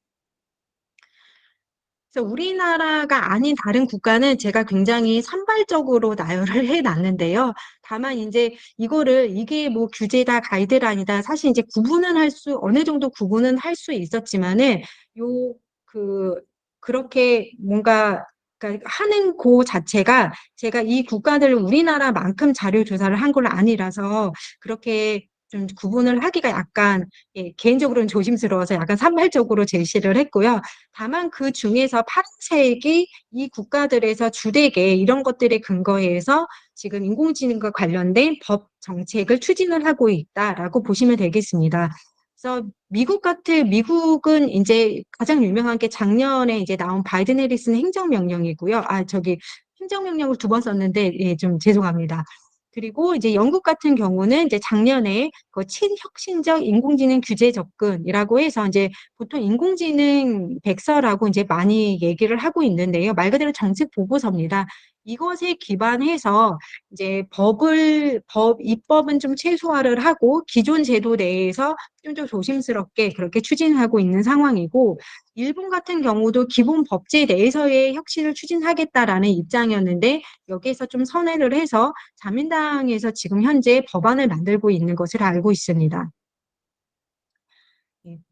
그래서 우리나라가 아닌 다른 국가는 제가 굉장히 산발적으로 나열을 해 놨는데요. 다만 이제 이거를 이게 뭐 규제다 가이드라인이다 사실 이제 구분은 할 수 어느 정도 구분은 할 수 있었지만은 요 그 그렇게 뭔가 그러니까 하는 거 자체가 제가 이 국가들을 우리나라만큼 자료 조사를 한 건 아니라서 그렇게 좀 구분을 하기가 약간 개인적으로는 조심스러워서 약간 산발적으로 제시를 했고요. 다만 그중에서 파란색이 이 국가들에서 주되게 이런 것들에 근거해서 지금 인공지능과 관련된 법 정책을 추진을 하고 있다라고 보시면 되겠습니다. 그래서 미국은 이제 가장 유명한 게 작년에 이제 나온 바이든 해리슨 행정명령이고요. 행정명령을 두 번 썼는데 예, 좀 죄송합니다. 그리고 이제 영국 같은 경우는 이제 작년에 그 친혁신적 인공지능 규제 접근이라고 해서 이제 보통 인공지능 백서라고 이제 많이 얘기를 하고 있는데요. 말 그대로 정책 보고서입니다. 이것에 기반해서 이제 입법은 좀 최소화를 하고 기존 제도 내에서 좀 더 조심스럽게 그렇게 추진하고 있는 상황이고, 일본 같은 경우도 기본 법제 내에서의 혁신을 추진하겠다라는 입장이었는데, 여기에서 좀 선회를 해서 자민당에서 지금 현재 법안을 만들고 있는 것을 알고 있습니다.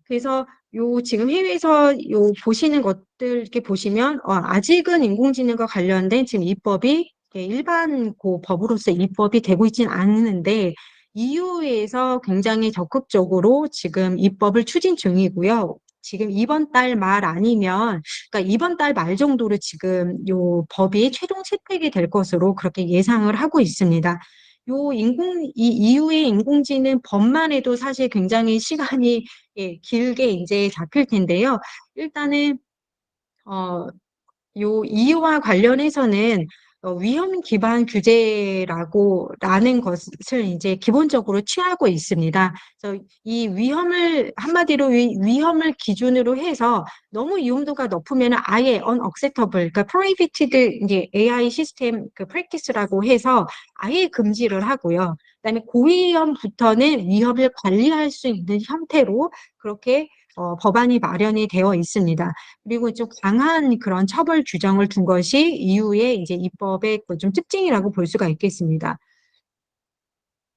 그래서 요 지금 해외에서 요 보시는 것들 이렇게 보시면 아직은 인공지능과 관련된 지금 입법이 일반 법으로서 입법이 되고 있지는 않는데 EU에서 굉장히 적극적으로 지금 입법을 추진 중이고요. 지금 이번 달 말 아니면 그러니까 이번 달 말 정도로 지금 요 법이 최종 채택이 될 것으로 그렇게 예상을 하고 있습니다. 이 이후의 인공지능 법만 해도 사실 굉장히 시간이 예, 길게 이제 잡힐 텐데요. 일단은 어, 요 이유와 관련해서는 위험 기반 규제라는 것을 이제 기본적으로 취하고 있습니다. 그래서 이 위험을 한마디로 위험을 기준으로 해서 너무 위험도가 높으면 아예 unacceptable, 그러니까 prohibited 이제 AI 시스템 그 practice라고 해서 아예 금지를 하고요. 그다음에 고위험부터는 위험을 관리할 수 있는 형태로 그렇게 법안이 마련이 되어 있습니다. 그리고 좀 강한 그런 처벌 규정을 둔 것이 이후에 이제 입법의 그좀 특징이라고 볼 수가 있겠습니다.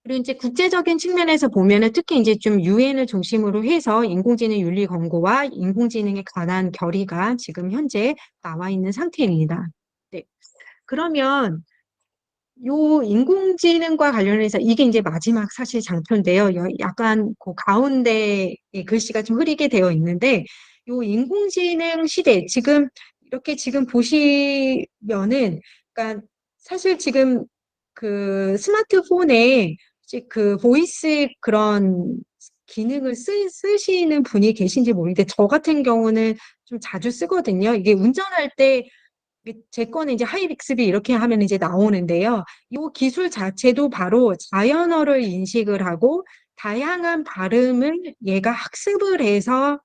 그리고 이제 국제적인 측면에서 보면은 특히 이제 좀 유엔을 중심으로 해서 인공지능 윤리 권고와 인공지능에 관한 결의가 지금 현재 나와 있는 상태입니다. 네. 그러면 요 인공지능과 관련해서 이게 이제 마지막 사실 장표인데요. 약간 그 가운데 글씨가 좀 흐리게 되어 있는데 요 인공지능 시대 지금 이렇게 지금 보시면은 그러니까 사실 지금 그 스마트폰에 이제 그 보이스 그런 기능을 쓰시는 분이 계신지 모르겠는데 저 같은 경우는 좀 자주 쓰거든요. 이게 운전할 때 제 거는 이제 하이빅스비 이렇게 하면 이제 나오는데요. 이 기술 자체도 바로 자연어를 인식을 하고 다양한 발음을 얘가 학습을 해서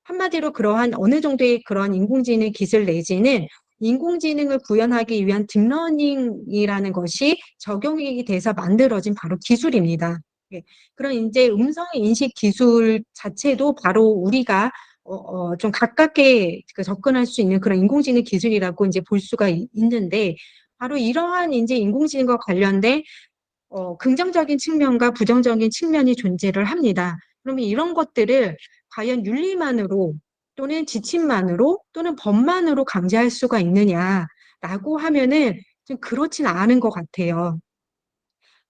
한마디로 그러한 어느 정도의 그런 인공지능 기술 내지는 인공지능을 구현하기 위한 딥러닝이라는 것이 적용이 돼서 만들어진 바로 기술입니다. 예. 그런 이제 음성 인식 기술 자체도 바로 우리가 좀 가깝게 그 접근할 수 있는 그런 인공지능 기술이라고 이제 볼 수가 있는데 바로 이러한 이제 인공지능과 관련된 긍정적인 측면과 부정적인 측면이 존재를 합니다. 그러면 이런 것들을 과연 윤리만으로 또는 지침만으로 또는 법만으로 강제할 수가 있느냐라고 하면은 좀 그렇진 않은 것 같아요.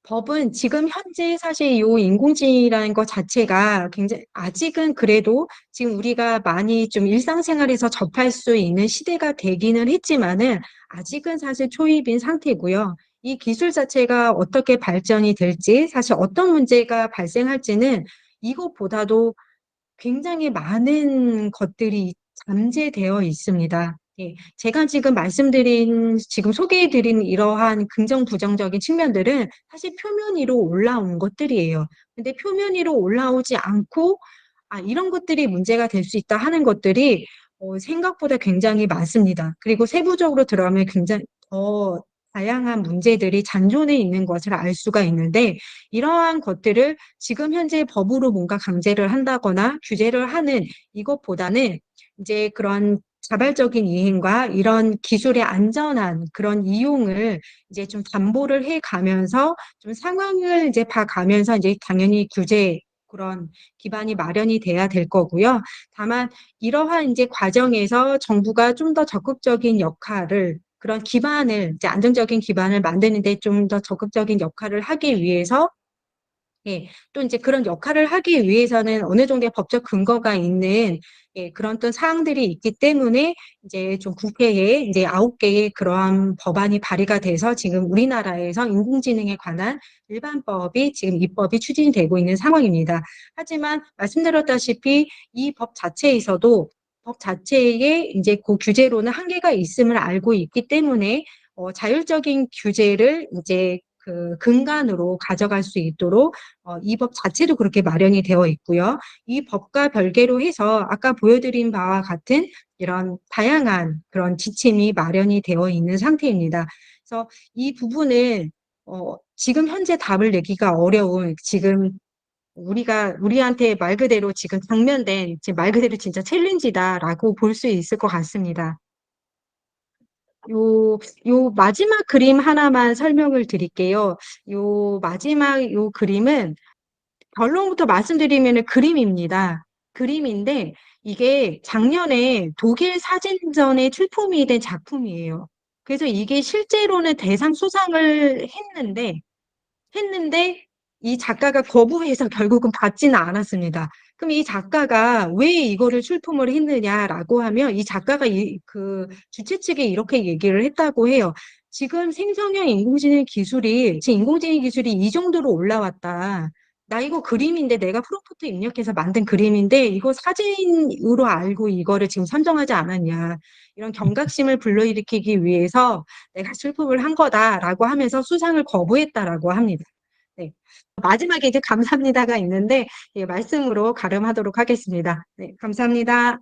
법은 지금 현재 사실 이 인공지능이라는 것 자체가 굉장히 아직은 그래도 지금 우리가 많이 좀 일상생활에서 접할 수 있는 시대가 되기는 했지만은 아직은 사실 초입인 상태고요. 이 기술 자체가 어떻게 발전이 될지 사실 어떤 문제가 발생할지는 이것보다도 굉장히 많은 것들이 잠재되어 있습니다. 예, 제가 지금 지금 소개해드린 이러한 긍정, 부정적인 측면들은 사실 표면 위로 올라온 것들이에요. 근데 표면 위로 올라오지 않고, 이런 것들이 문제가 될 수 있다 하는 것들이 생각보다 굉장히 많습니다. 그리고 세부적으로 들어가면 굉장히 더 다양한 문제들이 잔존해 있는 것을 알 수가 있는데, 이러한 것들을 지금 현재 법으로 뭔가 강제를 한다거나 규제를 하는 이것보다는 이제 그런 자발적인 이행과 이런 기술의 안전한 그런 이용을 이제 좀 담보를 해 가면서 좀 상황을 이제 봐가면서 이제 당연히 규제 그런 기반이 마련이 돼야 될 거고요. 다만 이러한 이제 과정에서 정부가 좀 더 적극적인 역할을 그런 기반을 이제 안정적인 기반을 만드는데 좀 더 적극적인 역할을 하기 위해서 예, 또 이제 그런 역할을 하기 위해서는 어느 정도의 법적 근거가 있는 예, 그런 또 사항들이 있기 때문에 이제 좀 국회에 이제 9개의 그러한 법안이 발의가 돼서 지금 우리나라에서 인공지능에 관한 일반법이 지금 입법이 추진되고 있는 상황입니다. 하지만 말씀드렸다시피 이 법 자체에서도 법 자체에 이제 그 규제로는 한계가 있음을 알고 있기 때문에 자율적인 규제를 이제 그 근간으로 가져갈 수 있도록 이 법 자체도 그렇게 마련이 되어 있고요. 이 법과 별개로 해서 아까 보여드린 바와 같은 이런 다양한 그런 지침이 마련이 되어 있는 상태입니다. 그래서 이 부분은 지금 현재 답을 내기가 어려운 지금 우리한테 말 그대로 지금 당면된 지금 말 그대로 진짜 챌린지다라고 볼 수 있을 것 같습니다. 요 마지막 그림 하나만 설명을 드릴게요. 요 마지막 요 그림은 결론부터 말씀드리면 그림입니다. 그림인데 이게 작년에 독일 사진전에 출품이 된 작품이에요. 그래서 이게 실제로는 대상 수상을 했는데 이 작가가 거부해서 결국은 받지는 않았습니다. 그럼 이 작가가 왜 이거를 출품을 했느냐라고 하면 이 작가가 그 주최 측에 이렇게 얘기를 했다고 해요. 지금 생성형 인공지능 기술이, 지금 인공지능 기술이 이 정도로 올라왔다. 나 이거 그림인데 내가 프롬프트 입력해서 만든 그림인데 이거 사진으로 알고 이거를 지금 선정하지 않았냐. 이런 경각심을 불러일으키기 위해서 내가 출품을 한 거다라고 하면서 수상을 거부했다라고 합니다. 네. 마지막에 이제 감사합니다가 있는데 예, 말씀으로 가름하도록 하겠습니다. 네, 감사합니다.